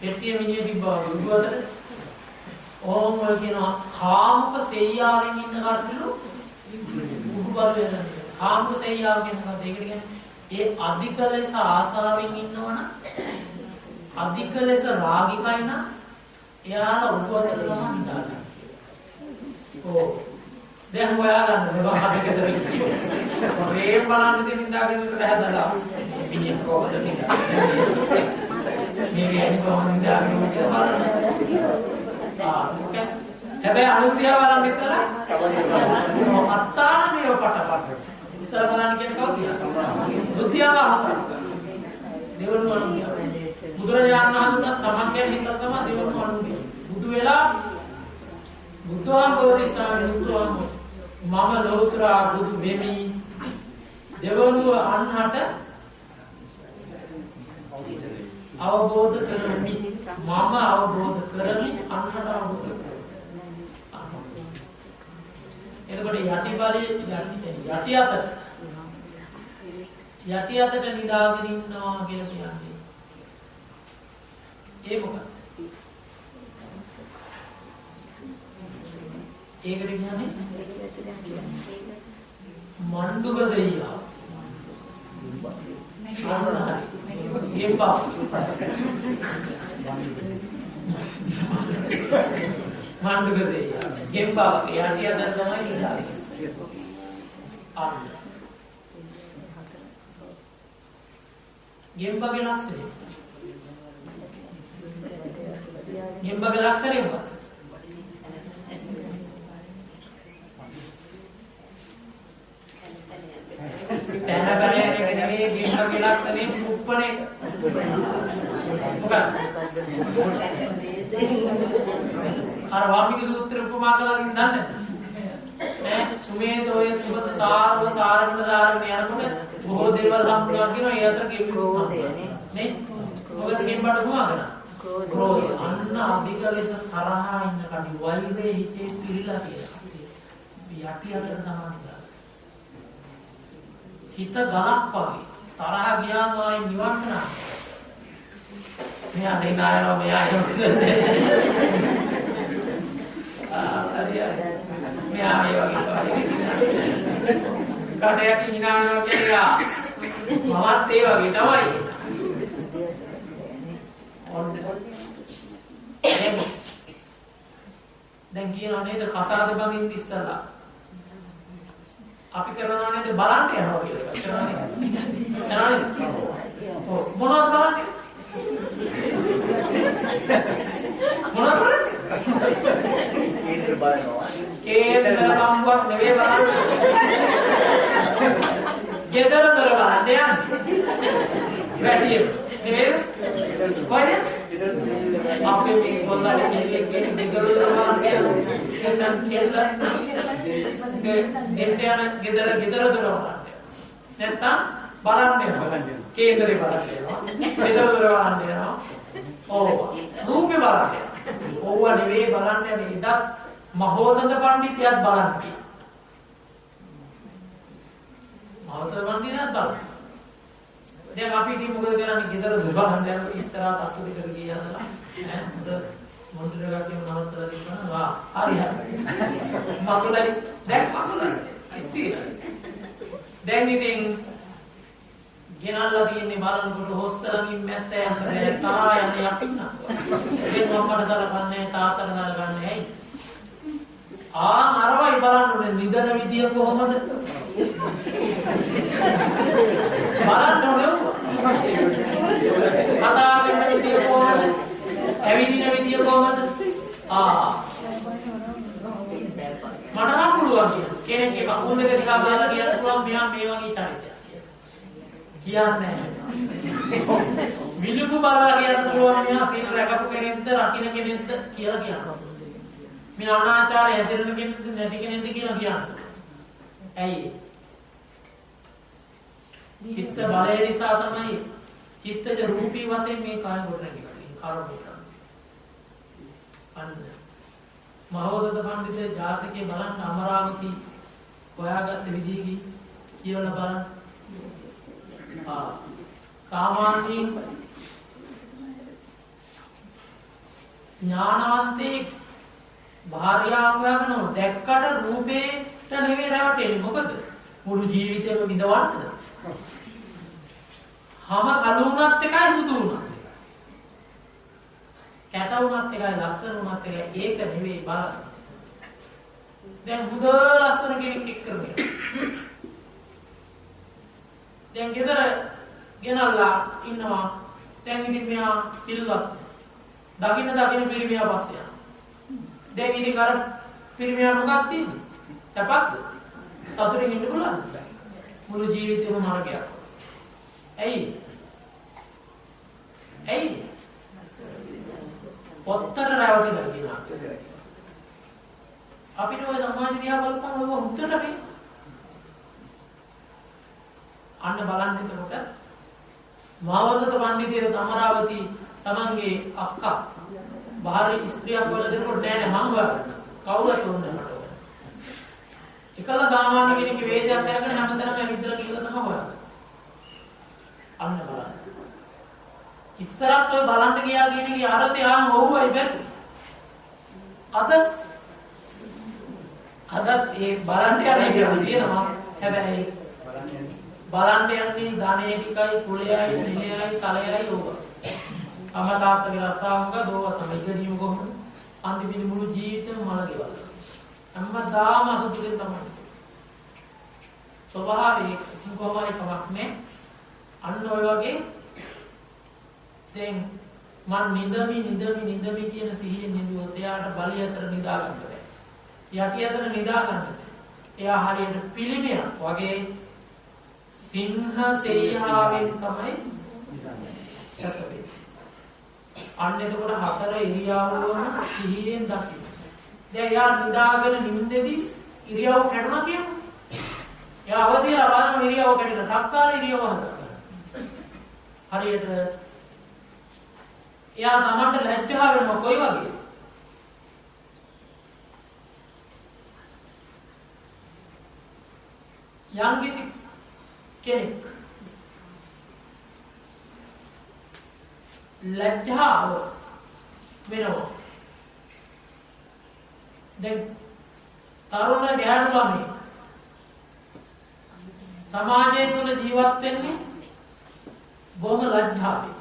Speaker 1: පෙට්ටියේ මිනිය තිබ්බා උඩු අතර. ඕම කියනවා කාමක සෙයියාවෙන් ඉන්න කටලු උඩු බල වෙනවා. කාමක සෙයියාව කියනවා ඒකට කියන්නේ ඒ අධික ලෙස ආසාවෙන් ඉන්නවනම් අධික ලෙස රාගිකයි නම් එයාලා උඩුවතට තමයි හිතාගන්න. ඕ දැන් හොයාගන්න බෑ ගෙදර ඉන්නවා. මේ බලන්න දෙන්න ඉඳාගෙන හැදලා මිනිහ කොහොමද මේ කියන්නේ කොහොමද ඉඳාගෙන බලන්න. හැබැයි අනුත්‍යා බලන්න ඉතලා අත්තාන මේව පටපට. ඉස්සර බලන්න කියන්නේ කවුද? බුද්ධියව අහන්න. දෙවනුව අනුත්‍යා. බුදුරජාණන් වහන්සේ තමන් ගැන හිතලා තමයි දෙවනුව අනුත්‍යා. බුදු වෙලා බුදුන් බෝධිසත්වයන් මම ලෝතර බුදු වෙමි. දෙවනුව අන්හට අවබෝධ කරමි. මම අවබෝධ කරමි අන්හට අවබෝධ කරමි. එතකොට යටි බලයේ යටි අතට නිදාගෙන ඉන්නවා කියලා කියන්නේ. ඒ මොකක්ද? ඒකට කියන්නේ මණ්ඩුක සෙයියා. ගෙම්බා. මණ්ඩුක සෙයියා. ගෙම්බා යටි අතට තමයි නිදාගෙන. අන්න. ගෙම්බගේ ලක්ෂණය. ගෙම්බගේ ලක්ෂණය මොකක්ද? තැනගලේ නෙමෙයි ගෙම්බගේ ලක්ෂණය උප්පන එක. මොකක්ද? අර වාමික සූත්‍ර උපමා කළා කියන දන්නේ නැහැ. සුමේද ඔය සුබත සාරව සාරණ දාරණ යනකොට බොහෝ දේවල් හම්බුනා කියනවා ඒ අතර ගෙම්බේ නේ. මොකද ගෙම්බට මොනවද? ක්‍රෝධය. අන්න අධික ලෙස තරහා ඉන්න කඩි වෛරේ හිතේ පිළිලා තියෙනවා. යටි අතර තමයි. හිත ගලක් වගේ තරහ ගියාම ආයි නිවන් කරා. මෙයා දෙනාරම මෙයා මෙයා මේ වගේ කඩේට හිනානවා කියලා මමත් ඒ වගේ තමයි. දැන් කියනවා නේද කසාද බඳින්න ඉස්සලා අපි කරනවා නේද බලන්න යනවා කියලා කරනවා නේද? මොනවද බලන්නේ? මොනවද බලන්නේ? කේන්ද්‍ර බලනවා. කේන්ද්‍ර බම්බක් නෙවෙයි බලන්නේ. ගෙදර දොර බලන්න යන්නේ. වැඩි නෙවෙයි. කොහෙද? අපේ මේ පොල්ලේ කෙල්ලෙක් ගෙදර දොර බලන්න යනවා. එතන කෙල්ල ගෙදර දොර බලන්න. නැත්තම් බලන්න යනවා. කේන්දරේ බලන්න යනවා. ගෙදර දොර බලන්න යනවා. ඕවා. රූපේ බලන්න යනවා. ඕවා නෙවෙයි බලන්න යන්නේ. ඉතත් මහෝසඳ පඬිතියත් බලන්නේ. මහෝසඳ පඬිතියත් බලන්නේ. දැන් අපි ඉතින් මොකද කරන්නේ? ගෙදර දොර බලන්න යනවා. ඉස්සරහට අස්තු දෙකට ගියහලා ඈ මොන්දර ගස්සේ නවත්තලා දෙන්නවා. හරි හරි. මගුලයි දැන් මගුලයි. දැන් ඉතින් ගෙනල්ලා තියෙන්නේ බලනකොට හොස්සලකින් මැස්ස යන්න බෑ. තා යන්නේ අපින්නා. ඉතින් මම්මට දරගන්නේ තාත්තට දරගන්නේ ඇයි? අරවයි බලන්න ඕනේ නිදන විදිය කොහොමද? බලන්න ඕනේ. කතාවෙන්න විදිය කොහොමද? ඇවිදින විදිය කොහොමද? මට නම් පුළුවන් කෙනෙක් එක අකුල් දෙක ටිකක් දාලා කියන්න පුළුවන් මෙයා මේ වගේ චරිතයක් කියලා. කියන්නේ මිලුපු බලලා කියන්න පුළුවන් මෙයා සීල රැකපු කෙනෙක්ද රකින්න කෙනෙක්ද කියලා කියනවා. මේ අනාචාරය ඇදෙන්න කෙනෙක්ද නැති කෙනෙක්ද කියලා කියනවා. ඇයි? චිත්ත බලය නිසා තමයි චිත්තජ රූපී වශයෙන් මේ කාය කොට නැගිටින්නේ. කර්ම කොට. අන්න මහෝදත පඬිතුගේ ජාතකයේ බලන්න අමරාවති හොයාගත්ත විදිහකින් කියවලා බලන්න. සාමාන්‍යයෙන් ඥානවන්තේ භාර්යාව හොයාගෙන දැක්කට රූපේට නෙවෙයි රැවටෙන්නේ. මොකද මුළු ජීවිතේම විඳවන්නද? හැම කළු වුණත් එකයි සුදු වුණත්. කැත වුණත් එකයි ලස්සන වුණත් එකයි ඒක නෙවෙයි බලන්න. දැන් හුද ලස්සන කෙනෙක් එක්ක කරන්නේ. දැන් ගෙදර ගෙනල්ලා ඉන්නවා. දැන් ඉතින් මෙයා සිල්වත්. දකින්න පිරිමියා පස්සේ යනවා. දැන් ඉතින් අර පිරිමියා මොකක්ද තියෙන්නේ? සපක්ද? සතුටින් ඉන්න පුළුවන්ද? මුළු ජීවිතේම නරකයක්. ඇයි? පොත්තට රැවටිලා කියනවා. අපිට ඔය සමාජ දිහා බලපුවම ඔබ උත්තර වෙයි. අන්න බලන්න එතකොට මාවසත පඬිතිය අමරාවති තමන්ගේ අක්කා බාහිර ස්ත්‍රියක් වල දෙනකොට නෑ මම හොයාගන්න. කවුරුත් ඕනේ මට ඕන. එකල සාමාන්‍ය කෙනෙක්ගේ වේදයක් කරගෙන හැමතැනම ඇවිදලා කියලා තමයි හොයාගන්නේ. අන්න බලන්න. ඉස්සරත් ඔය බලන්න ගියා කියන එකේ අර්ථය ආම ඔව්වයි බැරි. අදත් ඒ බලන්න යන එක තියෙනවා. හැබැයි බලන්න යන්නේ ධනෙ ටිකයි කුලයයි නිලයයි තලයයි ඕක. අමතාත්තගේ රස්සාවක දෝව තමයි ඉගෙනීම කොහොමද? අන්තිමේ මුළු ජීවිතේම මල ගෙවල්. හැමදාම අසතුටින් තමයි. ස්වභාවයෙන් කොහොමද කමක් නෑ. අන්න ඔය වගේ දැන් මන් නිදමි කියන සිහියෙන් නිදුවොත් එයාට බලය අතර නිදා ගන්න බෑ. යටි අතර නිදා ගන්න. එයා හරියට පිළිමයක් වගේ සිංහ සෙයියාවෙන් තමයි සැපෙන්නේ. අන්න එතකොට හතර ඉරියව්වම සිහියෙන් දකින්න. දැන් යා නිදාගෙන නිින්දෙදී ඉරියව් කැඩුණා කියමු. එයා අවදිලා බලන ඉරියව් කැඩෙන තක්කාල ඉරියව් හදනවා. හරියට එයා තමන්ට ලැජ්ජා වෙනවා කොයි වගේ? යම්කිසි කෙනෙක් ලැජ්ජාව වෙනවා. දැන් තරුණ ගැහැණු ළමයි සමාජය තුළ ජීවත් වෙන්නේ බොහොම ලැජ්ජාවෙන්.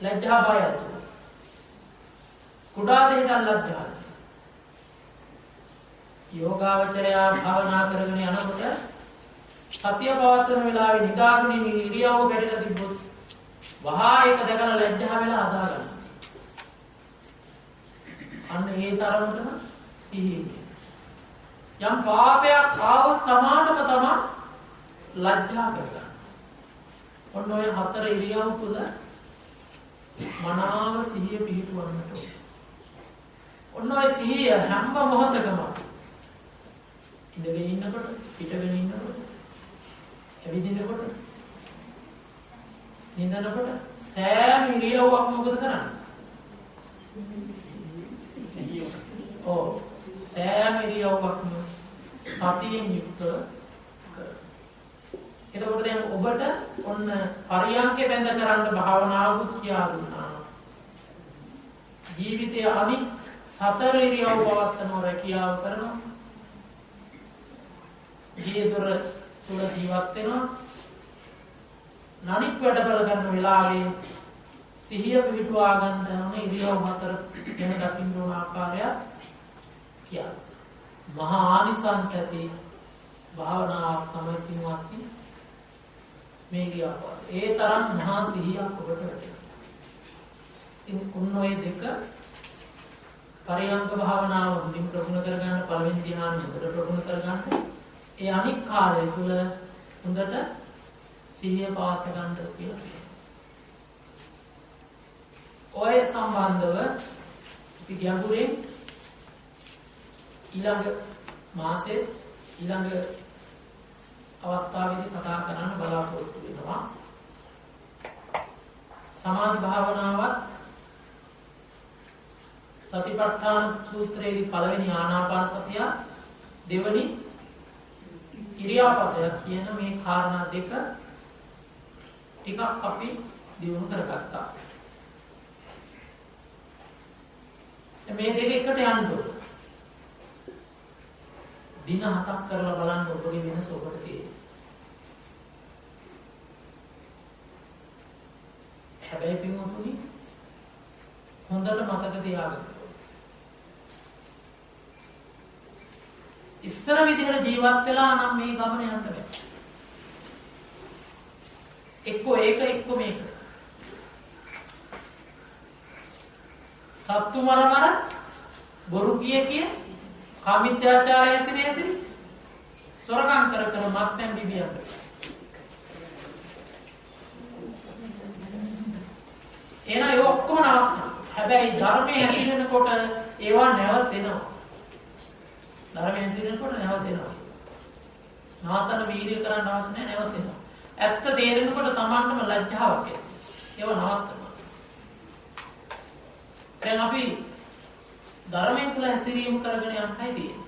Speaker 1: ලැජ්ජා බය ඇතුළේ. කුඩා දෙයකට ලැජ්ජා. යෝගාවචරය භාවනා කරගෙන යනකොට සතිය පවත්වන වෙලාවේ නිදාගෙන ඉරියව්ව කැඩලා තිබ්බොත් වහා ඒක දැකලා ලැජ්ජා වෙලා අදා ගන්න. අන්න ඒ තරමටම සිහිය. යම් පාපයක් ආවොත් තමාටම තමා ලැජ්ජා කරගන්න. ඔන්න ඔය හතර ඉරියව් තුල මනාව සිහිය පිහිටවන්නට ඕන. ඔන්න ඔය සිහිය හැම මොහොතකම ඉඳගෙන ඉන්නකොට, පිටගෙන ඉන්නකොට, ඇවිදිනකොට, නිදනකොට සෑම ඉරියව්වක්ම මොකද කරන්නේ? ඔව් සෑම ඉරියව්වක්ම සතියෙන් යුක්තව කරනවා. එතකොට දැන් ඔබට ඔන්න පරියන්කේ බඳ කරන්න භාවනාවකුත් කියලා දුන්නා. ජීවිතයේ අනික් සතර ඉරියව් පවත්වන රැකියාව කරනවා. ජීවිතවල තුල ජීවත් වෙනවා. අනික් වැඩවල කරන වෙලාවේ සිහිය පිටුවා ගන්න ඕනේ ඉරියව් හතර ගැන දකින්න ඕන ආකාරය කියලා. මහා ආනිසංස ඇති භාවනාවක් තමයි කිව්වත් මේ කියපුවා. ඒ තරම් මහා සිහියක් ඔබට වැටෙනවා. ඉතින් ඔය දෙක පරියංග භාවනාව මුලින් ප්‍රගුණ කරගන්න පළවෙනි ධ්‍යාන හොඳට ප්‍රගුණ කරගන්න. ඒ අනික් කාලය තුල හොඳට සිහිය පවත් ගන්න කියලා කියනවා. ඔය සම්බන්ධව අපි ගැඹුරින් ඊළඟ මාසයේ ඊළඟ අවස්ථාවේදී කතා කරන්න බලාපොරොත්තු වෙනවා. සමාධි භාවනාවත් සතිපට්ඨාන සූත්‍රයේදී පළවෙනි ආනාපාන සතිය දෙවෙනි ඉරියාපතය කියන මේ කාරණා දෙක ටිකක් අපි දියුණු කරගත්තා. මේ දෙක එකට යන්න ඕන. දින 7ක් කරලා බලන්න ඔබගේ වෙනස ඔබට තේරෙයි. හැබැයි පින්වතුනි හොඳට මතක තියාගන්න. ඉස්සර විදිහට ජීවත් වෙලා නම් මේ ගමන යන්න බෑ. එක්ක ඒක එක්ක මේක. සත්තු මර බොරු කිය කාමිත්‍යාචාරය ඇතිනේ සොරකම් කර මත්පැන් බිබියක්. එන ඒ ඔක්කොම නවත්තන. හැබැයි ධර්මයේ හැසිරෙනකොට ඒවා නැවතෙනවා. ධර්මයේ හැසිරෙනකොට නැවතෙනවා. නවත්තන වීර්ය කරන්න අවශ්‍ය නැහැ නැවතෙනවා. ඇත්ත තේරෙනකොට Tamanටම ලැජ්ජාවක් එනවා. ඒව නවත්තනවා. දැන් අපි ධර්මයෙන් තුල හැසිරීම කරගෙන යන්නයි තියෙන්නේ.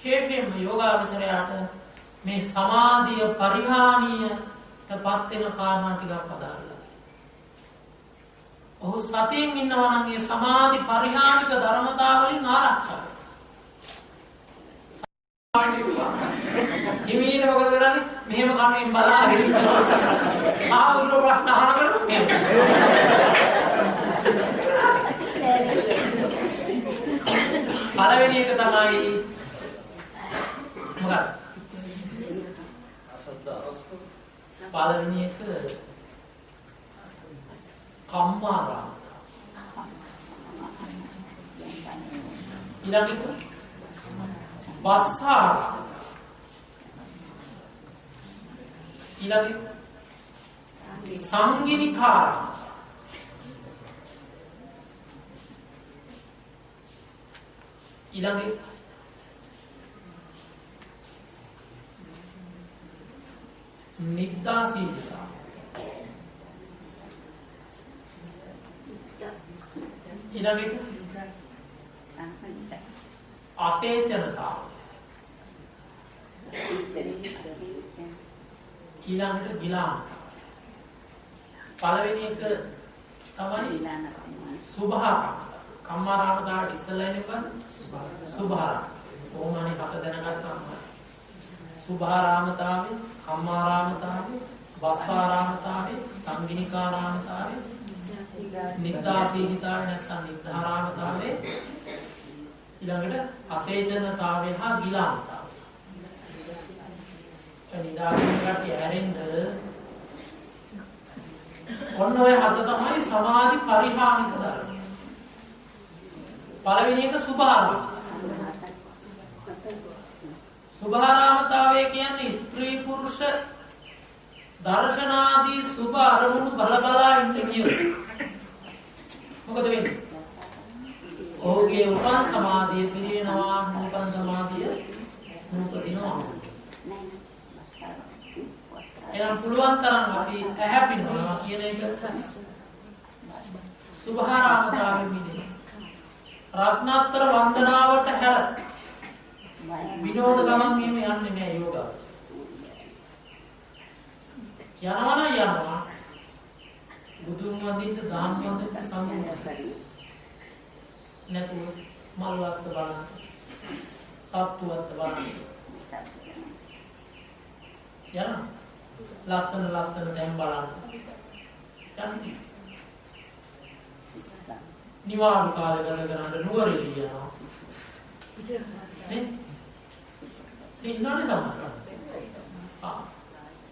Speaker 1: ශේෂයෙන්ම යෝගාවචරයට මේ සමාධිය පරිහානියටපත් වෙන කාරණා ටිකක් පදාරලා. ඔහු සතියෙන් ඉන්නවා නම් මේ සමාධි පරිහානික ධර්මතාවලින් ආරක්ෂා හිමීන මොකද කරන්නේ? මෙහෙම කණෙන් බලාගෙන ඉන්නවා. ආවුරු ප්‍රශ්න අහනකොට මෙහෙම. පළවෙනි එක තමයි මොකක්ද? පළවෙනි එක කම්මාරා. ඊළඟට වස්සාරා. ඊළඟට සංගිනිකාරා. ඊළඟට නිද්දාසීලතා. ඊළඟට අසේචනතාව. ඊළඟට ගිලාන. පළවෙනි එක තමයි සුභාරාම. කම්මාරාමතාවට ඉස්සෙල්ලා ඉන්නේ මොකද්ද? සුභාරාම. කොහොමනේ කත දැනගත්තාම සුභාරාමතාවේ, කම්මාරාමතාවේ, වස්සාරාමතාවේ, සංගිනිකාරාමතාවේ, නිද්දාසීනිතාවේ නැත්නම් නිද්ධාරාමතාවේ, ඊළඟට අසේචනතාවේ හා ගිලානතාවේ. නිදාගෙන කටි ඇරෙන්න ඔන්න ඔය හත තමයි සමාධි පරිහානික ධර්ම. පළවෙනි එක සුභාරාම. සුභාරාමතාවය කියන්නේ ස්ත්‍රී පුරුෂ දර්ශනාදී සුභ අරමුණු බලා ඉන්න කියනවා. මොකද වෙන්නේ? ඔහුගේ උපන් සමාධිය පිරිනවනවා, උපන් සමාධිය නූපදිනවා. එනම් පුළුවන් තරම් අපි ඇහැපිනවා කියන එක සුභාරාමතාවෙ මිදෙන. රත්නාත්‍ර වන්දනාවට හැර විනෝද ගමන් යන්නේ නැහැ යෝගා. යනවා බුදුන් වහන්සේට දාන වන්දනට සම්බන්ධයි. නැතුව මල්වත් බලන්න, සත්තුවත් බලන්න. යනවා. ලස්සන දැන් බලන්න. යන්නේ. නිවාඩු කාලය ගත කරන්න නුවරඑළිය යනවා. නේ? ඉන්නෝනේ තමයි.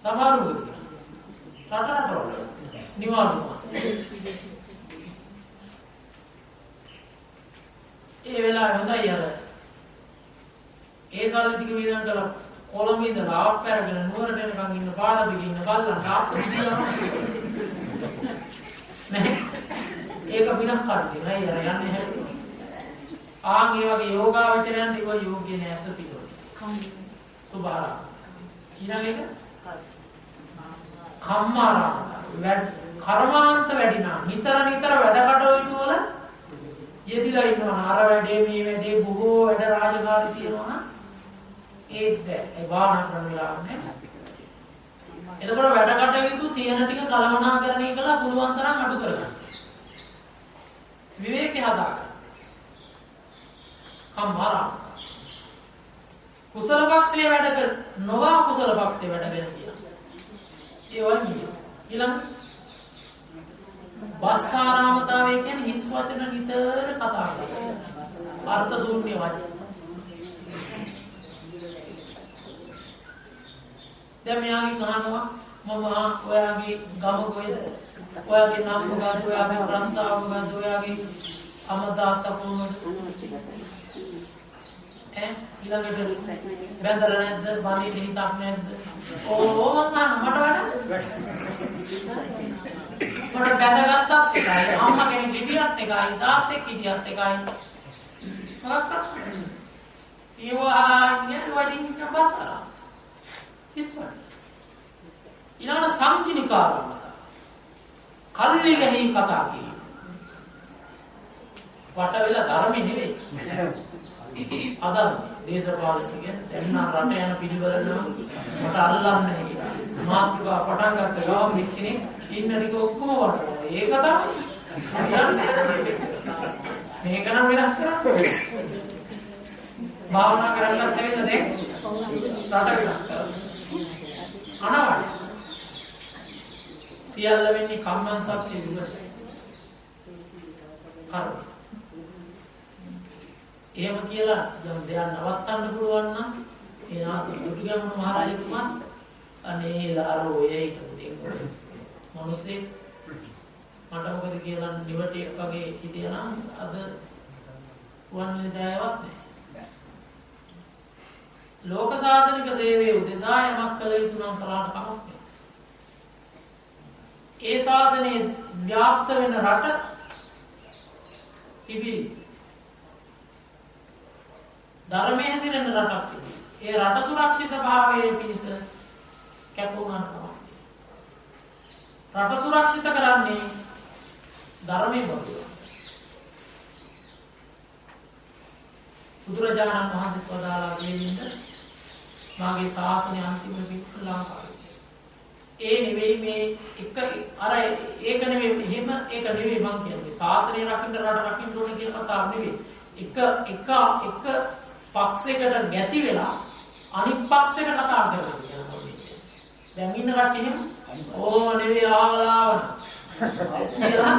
Speaker 1: සමහරවල් රටරට නිවාඩු මාස. ඒ වෙලාවේ හොඳයි අර ඒ කාලේ ටික වේදන් කළා කොළඹ ඉඳලා ආප්පැරගෙන නුවරට එනකන් ඉන්න පාර දිගින් ඉන්න බල්ලන් ආප්පු දිනවා. නේ? ඒක විනාශ කරන්නේ නෑ අර යන්නේ හැටි. ආන් ඒ වගේ යෝගාවචරයන් ටික යෝග්‍ය නැස පිටෝ. සුභාරා. ඊළඟ එක කම්මාරා. කර්මාන්ත වැඩිනා. නිතර වැඩ කටයුතු වල යෙදිලා ඉන්නවා. අර වැඩේ මේ වැඩේ බොහෝ වැඩ රාජකාරී තියෙනවා. ඒ වාහන කරන වෙලාවනේ. එතකොට වැඩ කටයුතු තියෙන ටික කලමනාකරණය කළා පුළුවන් තරම් අඩු කරගන්න. විවේකී හදාගන්න. කම්මාරා. කුසල පක්ෂයේ වැඩ කර නොවා කුසල පක්ෂයේ වැඩ වෙන කියලා. ඒ වගේ ඊළඟ වස්සාරාමතාවය කියන්නේ හිස් වචන නිතර කතා කරනවා. අර්ථ ශූන්‍ය වචන. දැන් මෙයාගේ කහනවා මම ඔයාගේ ගම කොහෙද? ඔයාගේ නම් මොකක්ද? ඔයාගේ ප්‍රන්තාව මොකක්ද? ඔයාගේ අමදාත කොහොමද? ඊළඟට බැඳලා නැද්ද? බාහිර හිතක් නැද්ද? ඕම ගන්න මට වඩා මට බැඳගත්තත් එකයි අම්මා කෙනෙක් හිටියත් එකයි තාත්තෙක් හිටියත් එකයි මොකක්ද? ඒවා කියන්නේ වඩින් බසලා ඉස්වත් ඊළඟට සංකිනිකාරම කල්ලි ගහී කතා කියේ වට වෙලා ධර්මෙ නෙවෙයි අදන් දේශපාලනිකයන් දැන් රට යන පිළිවෙලම මට අල්ලන්නේ නැහැ කියලා මාත්‍රිකා පටන් ගත්ත ගාම මෙක්කෙනෙක් ඉන්න ටික ඔක්කොම වටනවා ඒක තමයි මේක නම් වෙනස් කරන්නේ භාවනා කරන්නත් ඇවිල්ලා දැන් රට වෙනස් කරනවා අනවශ්‍ය සියල්ල වෙන්නේ කම්මං සත්‍ය විතරයි කර්ම එහෙම කියලා යම් දෙයක් නවත්තන්න පුළුවන් නම් ඒ නාති දුටුගැමුණු මහරජතුමා අනේ ලාරෝ ඒක දෙන්න මොනසේ මට මොකද කියලා නිවටෙක් වගේ හිටියා නම් අද වන්ලේ සෑයවත් නැහැ ලෝක සාසනික සේවයේ උදෙසා යමක් කළ යුතු නම් කලකට කමක් නැහැ ඒ ශාසනයේ ව්‍යාප්ත වෙන රට තිබී ධර්මයේ හැසිරෙන රටක් තිබී ඒ රට සුරක්ෂිත භාවයේ පිණිස කැපුණා තමයි රට සුරක්ෂිත කරන්නේ ධර්මයේ බඳුන බුදුරජාණන් වහන්සේ වදාළා දෙවිඳ මාගේ ශාසනය අන්තිම පිටු ලංකාවේ ඒ නෙවෙයි මේ එක අර ඒක නෙවෙයි එහෙම ඒක නෙවෙයි මං කියන්නේ ශාසනය රකින්න රට රකින්න ඕනේ කියන කතාව නෙවෙයි එක පක්ෂයකට ගැති වෙලා අනිත් පක්ෂයට කතා කරනවා දැන් ඉන්න කට්ටිය එහෙම ඕ නෙවෙයි ආවලාවන කියලා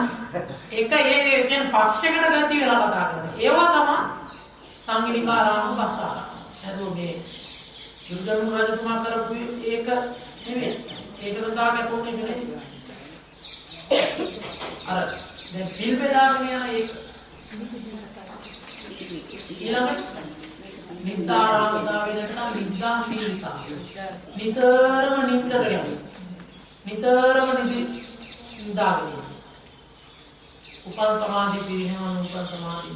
Speaker 1: එක ඒ කියන්නේ පක්ෂයකට ගැති වෙලා කතා කරනවා ඒවා තමයි සංගිනිකාරාම භාෂාව නේද මේ දුර්ගම රජතුමා කරපු ඒක නෙවෙයි ඒක උදාගේ කොහොමද නෙවෙයි අර දැන් පිල් බෙදාගෙන යන ඒක ඊළඟට නිත්තාරාමතා වෙනට නම් විද්‍යා සීලතා නිතරම නිතර යන්නේ නිතරම නිදාගෙන උපන් සමාධි පිරිනවන උපන් සමාධි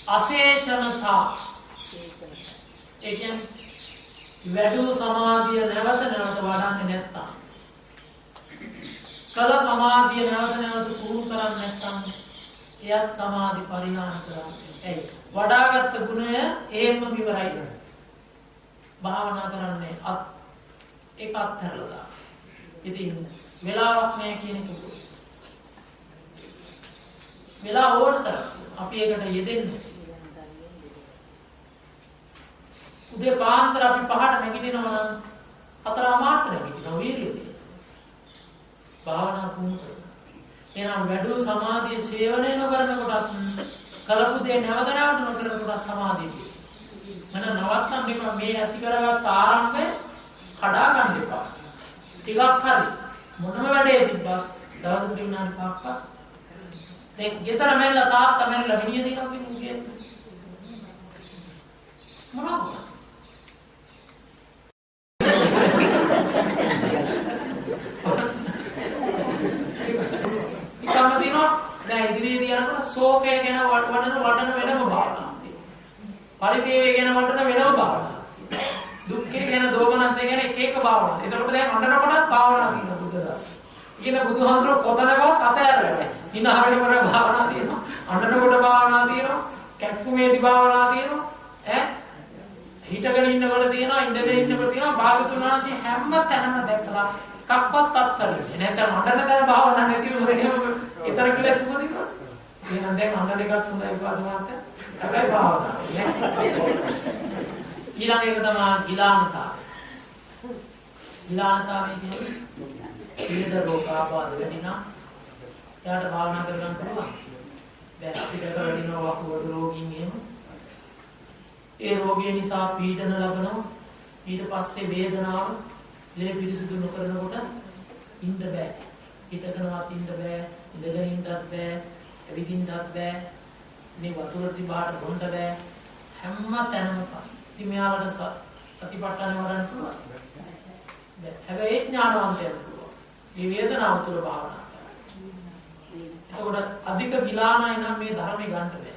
Speaker 1: අසේචනතා ඒ කියන්නේ වැඩි සමාධිය නැවත වඩන්නේ නැත්තම් කල සමාධිය නැවත පුරුදු කරන්නේ නැත්තම් එයත් සමාධි පරිහාන කරන්නේ ඒ වඩාගත් ගුණය එහෙම විවරයි භාවනා කරන්නේ ඒක අත්හැරලා දාන්න ඉතින් වෙලාවක් නැහැ කියන එක වෙලා ඕනතර අපි ඒකට යෙදෙන්න උදේ පාන්දර අපි 5ට නැගිටිනවා නම් 4:00ට නැගිටිනවා වීර්යය භාවනා කුමකද එනම් වැඩි සමාධිය සේවනය නොකරන කොටත් කලපු දේ නැවත නොකරන කොට සමාධිය මන නවත්තන්න එපා මේ ඇති කරගත්ත ආරම්භය කඩා ගන්න එපා ටිකක් හරි මොනම වැඩේ තිබ්බත් දවස් විනාඩි 5ක් දැන් ගෙදර මෙල්ල තාත්තා මෙල්ල මිනිහ දෙකක් වින්නේ මොනවද දැන් ඉදිරියේදී යනකොට ශෝකය ගැන වඩන වෙනම භාවනාවක්. පරිදේවය ගැන වඩන වෙනම භාවනාවක්. දුක්ඛය ගැන දෝමනස්ය ගැන එක භාවනාවක්. ඒකට දැන් අඬනකොටත් භාවනාවක් කියනවා බුදුදහම. කියන බුදුහාමුදුරුවෝ කොතනකවත් අතහැරලා හිනාවෙන වර භාවනාවක් තියෙනවා. අඬනකොට භාවනාවක් තියෙනවා. කැක්කුමේදී භාවනාවක් තියෙනවා. හිටගෙන ඉන්නකොට තියෙනවා, ඉඳගෙන ඉන්නකොට තියෙනවා. භාගතුන් වහන්සේ හැම තැනම දැක්කලා කක්වත් අත්තරේ. නැත්නම් අඬන තැන භාවනාවක් නැතිව මොකද ඊතර කියලා සුමුදික එහෙනම් දැන් අඬන එකක් හොඳයි පාදමාත හැබැයි භාවනාව ඊළඟ එක තමයි ගිලානතාව කියන්නේ විවිධ රෝග ආබාධ වෙනිනා යාට භාවනා කරගන්න පුළුවන් දැන් අපිට කරදිනවා වකුගඩු රෝගීන් එහෙම ඒ රෝගය නිසා පීඩන ලබනවා ඊට පස්සේ වේදනාව ලේ පිරිසුදු නොකරනකොට ඉන්න බෑ හිතකනවත් ඉන්න බෑ ඉඳගෙන ඉන්නත් බෑ ඇවිදින්නත් බෑ. මේ වතුර තිබාට බොන්න බෑ. හැම තැනම ඉතින් මෙයාලට සතිපට්ඨාන වඩන්න පුළුවන්. බෑ. හැබැයි ඥානවන්තයෙක් පුළුවන්. මේ වේදනාව තුළ භාවනා කරන්න. එතකොට අධික විලානයි නම් මේ ධර්මය ගන්න බෑ.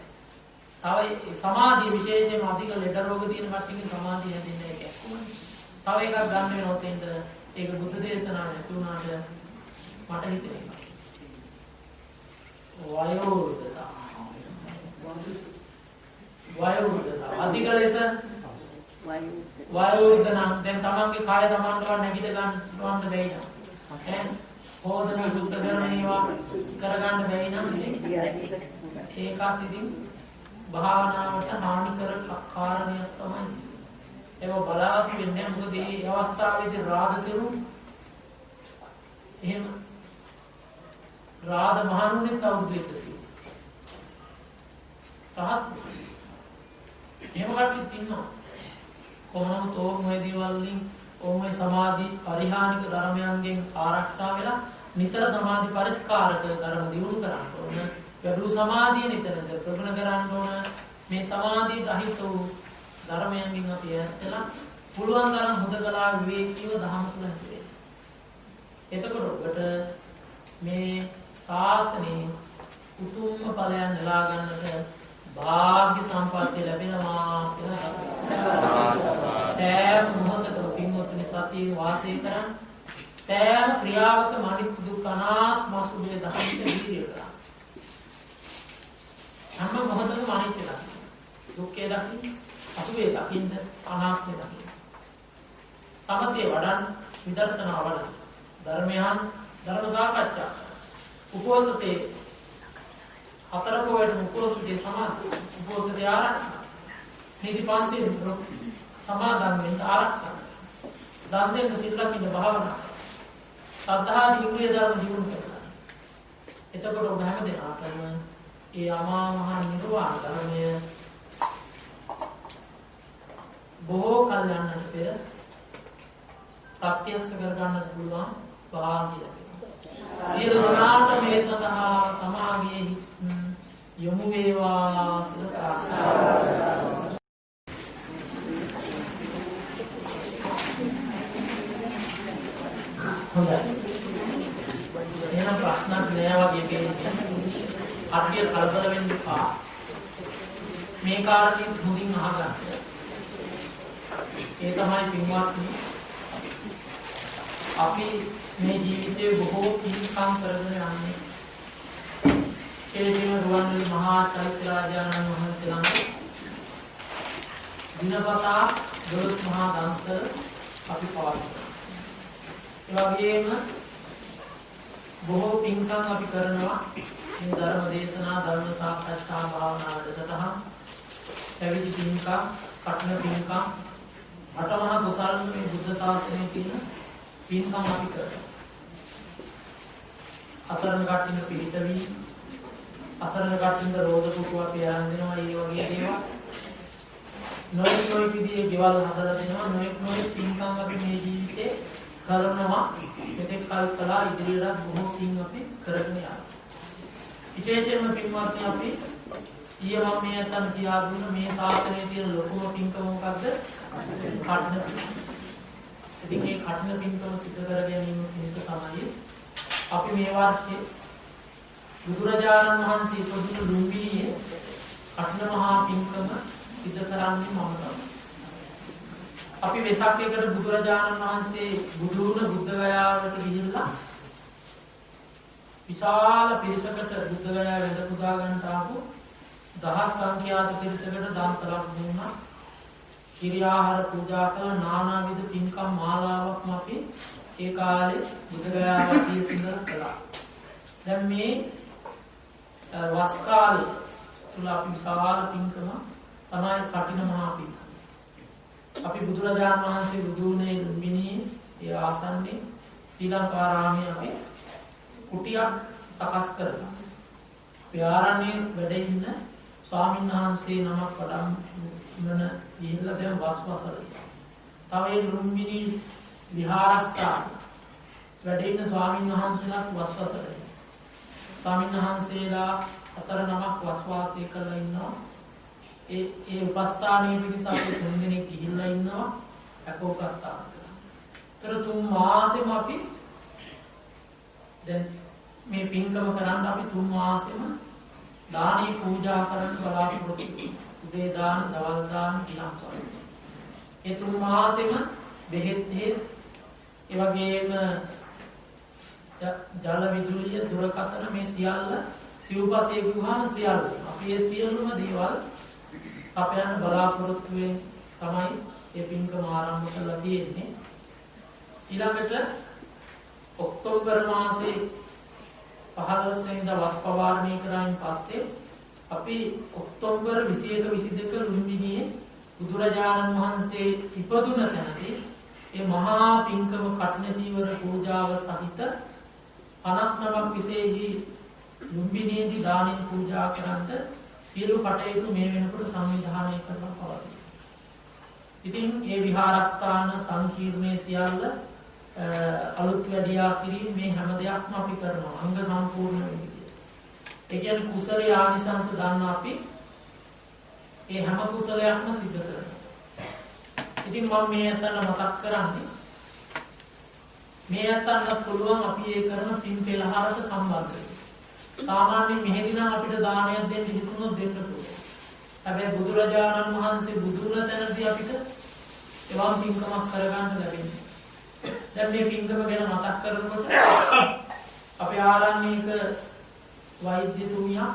Speaker 1: තව සමාධිය විශේෂයෙන්ම අධික ලෙඩ රෝග තියෙන කට්ටියගේ සමාධිය හැදෙන්නේ ඒක කොහොමද? තව එකක් ගන්න වෙනවොත් ඒක බුද්ධ දේශනාව නැති වුණාට මට හිතෙනවා. වයෝවෘද්ධතා අධික ලෙස වයෝවෘද්ධ නම් දැන් තමන්ගේ කාය තමන්ට නැගිට ගන්න බැයි නම් හෝදන සුද්ධ කරන ඒවා කරගන්න බැයි නම් ඒකත් ඉතින් භාවනාවට හානිකර කාරණයක් තමයි. ඒක බලාපොරොත්තු වෙන්නේ මොකද මේ අවස්ථාවේදී රාග කෙරු එහෙම රාධ මහණුනේ තවුද්දේක රහත් එහෙම කට්ටිය ඉන්නවා. කොහොමද ඕමයි දේවල් වලින් ඕමයි සමාධි පරිහානික ධර්මයන්ගෙන් ආරක්ෂා වෙලා නිතර සමාධි පරිස්කාරක ධර්ම දියුණු කරන්න ඕනේ. වැඩි සමාධිය නිතර ප්‍රගුණ කරන්න ඕන. මේ සමාධි රහිත වූ ධර්මයන්ගෙන් අපි ඇත්තලා පුළුවන් තරම් හුදකලා විවේකීව ධම්ම තුල හිටියේ. එතකොට ඔබට මේ ශාසනයේ උතුම්ම ඵලයන් නෙලා ගන්නට භාග්‍ය සම්පත්තිය ලැබෙනවා කියලා සෑම මොහොතකම පින්වත්නි සතියේ වාසය කරන් සෑම ක්‍රියාවක මනිත් දුක් අනාත්ම සුභය දහිත වීර්ය කරා. හැම මොහොතකම අනිත්‍ය දකින්න. දුක්ඛය දකින්න, අසුභය දකින්න, අනාත්මය දකින්න. සමතේ වඩන් විදර්ශනා වඩන් ධර්මයන් ධර්ම සාකච්ඡා උපෝසතේ හතර පොයට උපෝසතේ සමාධි උපෝසතේ ආරක්ෂා නීති පන්සිල් සමාදන් වෙන්න ආරක්ෂා දන් දෙන්න සිල් රකින්න භාවනා සද්ධා දිව්‍ය ධර්ම දියුණු කරනවා. එතකොට ඔබ හැම දෙනාටම ඒ අමා මහ නිර්වාණ ධර්මය බොහෝ කල් යන්නට පෙර ප්‍රත්‍යක්ෂ කර ගන්නට පුළුවන් වාග්ය ලැබෙනවා. සියලු දෙනාට මේ සඳහා තමාගේ යොමු වේවා. හොඳයි. එහෙනම් ප්‍රශ්නක් නෑ වගේ පේන්නේ. අර්ථය කලබල වෙන්න එපා. මේ කාරණේ හොඳින් අහගන්න. ඒ තමයි පින්වත්නි අපි මේ ජීවිතයේ බොහෝ පින්කම් කරගෙන යන්නේ. ඒ දින රුවන්වැලි මහා චෛත්‍ය රාජානන් වහන්සේලාගේ දිනපතා 12 මහා දන්සල අපි පාවිච්චි කරනවා. ඒ වගේම බොහෝ පින්කම් අපි කරනවා. මේ ධර්ම දේශනා, ධර්ම සාකච්ඡා, භාවනා වැඩසටහන්, පැවිදි පින්කම්, කඨින පින්කම්, අටමහා කුසල් මේ බුද්ධ ශාසනයේ තියෙන පින්කම් අපි කරනවා. අසරණ කට්ටියන්ට පිළිත වී, අසරණ කට්ටියන්ට රෝග සුඛ අපි ආරම්භ දෙනවා. මේ වගේ දේවල් නොයෙක් විදිහේ ගෙවල් හදලා දෙනවා. නොයෙක් පින්කම් අපි මේ ජීවිතේ කරනවා. මෙතෙක් කල් කළා ඉදිරියට බොහෝ පින් අපි කරගෙන යනවා. විශේෂයෙන්ම පින්වත්නි අපි ඊයම මේ අතන කියා දුන්න මේ ශාසනයේ තියෙන ලොකුම පින්කම මොකද්ද? කඨින. ඉතින් මේ කඨින පින්කම සිදු කර ගැනීම නිසා තමයි අපි මේ වර්ෂයේ බුදුරජාණන් වහන්සේ ඉපදුණු ලුම්බිනියේ කඨින මහා පින්කම සිදු කරන්නේ මම තමයි. අපි වෙසක් එකට බුදුරජාණන් වහන්සේ බුදු වුණ බුද්ධ ගයාවට ගිහිල්ලා විශාල පිරිසකට බුද්ධ ගයාව වැඳ පුදා ගන්න ආපු දහස් සංඛ්‍යාත පිරිසකට දානසලක් දුන්නා. කිරියාහාර පූජා කළ නානාවිධ පින්කම් මාලාවක්ම අපි ඒ කාලේ බුද්ධ ගයාවදී සිදු කළා. දැන් මේ වස් කාලේ තුල අපි විශාල පින්කම තමයි කඨින මහා පින්කම. අපි බුදුරජාණන් වහන්සේ බුදුනේ ලුම්බිනියේ ඒ ආසන්නේ ශ්‍රී ලංකාරාමයේ අපි කුටියක් සකස් කරලා පියාරණේ වැඩ ඉන්න ස්වාමීන් වහන්සේ නමක් වඩම්මන ගිහිල්ලා දැන් වස්වසල. තව ඒ ලුම්බිනි විහාරස්ථාන වැඩ ඉන්න ස්වාමීන් වහන්සේලා වස්වසල. ස්වාමීන් වහන්සේලා අතර නමක් වස්වාසය කරලා ඉන්නවා. ඒ උපස්ථානයේ පිරිස අපි 3 දෙනෙක් ගිහිල්ලා ඉන්නවා. අකෝකස්ථාන. ඒතර 3 මාසෙම අපි දැන් මේ පින්කම කරන්න අපි 3 මාසෙම දානීය පූජා කරන්න බලාපොරොත්තු වෙනවා. උදේ දාන, දවල් දාන, ඊළඟ දාන. ඒ 3 මාසෙම බෙහෙත් ඒ වගේම ජල විදුලිය දුරකථන මේ සියල්ල සිව්පසේ ගුහාම සියල්ල අපි ඒ සියලුම දේවල් සපයන්න බලාපොරොත්තු වෙන තමයි මේ පින්කම ආරම්භ කරලා තියෙන්නේ. ඊළඟට ඔක්තෝබර් මාසේ 15 වෙනිදා වස් පවාරණය කරායින් පස්සේ අපි ඔක්තෝබර් 21 22 ලුම්බිනියේ බුදුරජාණන් වහන්සේ ඉපදුන තැනදී ඒ මහා පින්කම කඨින චීවර පූජාව සහිත 59ක් විශේෂී ලුම්බිනියේදී දානින් පූජා කරන්ට සියලු කටයුතු මේ වෙනකොට සංවිධානය කරලා පවතිනවා. ඉතින් ඒ විහාරස්ථාන සංකීර්ණයේ සියල්ල අලුත් වැඩියා කිරීම මේ හැම දෙයක්ම අපි කරනවා අංග සම්පූර්ණ විදිහට. ඒ කියන්නේ කුසලයේ ආනිසංස ගන්න අපි ඒ හැම කුසලයක්ම සිද්ධ කරනවා. ඉතින් මම මේ අතන මතක් කරන්නේ මේ අතන පුළුවන් අපි ඒ කරන පින් පෙළහරට සම්බන්ධ වෙන්න. සාමාන්‍යයෙන් මෙහෙදී නම් අපිට දානයක් දෙන්න හිතුනොත් දෙන්න පුළුවන්. හැබැයි බුදුරජාණන් වහන්සේ බුදුන තැනදී අපිට එවන් පින්කමක් කරගන්න ලැබෙන්නේ. දැන් මේ පින්කම ගැන මතක් කරනකොට අපේ ආරණ්‍යක වෛද්‍යතුමියා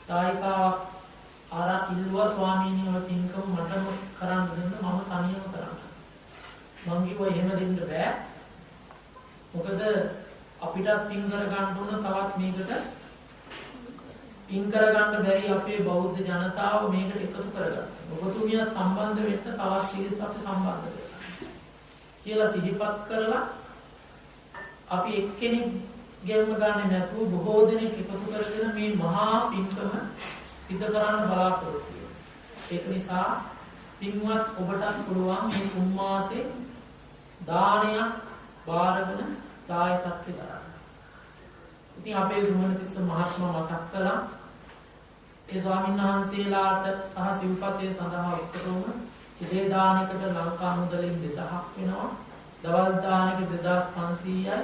Speaker 1: දායකාවක් ඉල්ලුවා ස්වාමීනි ඔය පින්කම මටම කරන්න දෙන්න මම තනියම කරන්න. මං කිව්වා එහෙම දෙන්න බෑ. මොකද අපිටත් පින් කරගන්න ඕන තවත් මේකට පින් කරගන්න බැරි අපේ බෞද්ධ ජනතාව මේකට එකතු කරගන්න. ඔබතුමිය සම්බන්ධ වෙන්න තවත් පිරිසක් අපි සම්බන්ධ වෙනවා. කියලා සිහිපත් කරලා අපි එක්කෙනෙක් ගෙවම ගන්න නැතුව බොහෝ දෙනෙක් එකතු කරගෙන මේ මහා පින්කම සිද්ධ කරන්න බලාපොරොත්තු වෙනවා. ඒක නිසා පින්වත් ඔබටත් පුළුවන් මේ 3 මාසේ දානයක් බාරගෙන දායකත්වයෙන් දරන්න. ඉතින් අපේ සුමනතිස්ස මහත්මයා මතක් කළා ඒ ස්වාමීන් වහන්සේලාට සහ සිව්පසේ සඳහා එකතුම උදේ දානයකට ලංකා මුදලින් 2000ක් වෙනවා. දවල් දානයකට 2500යි.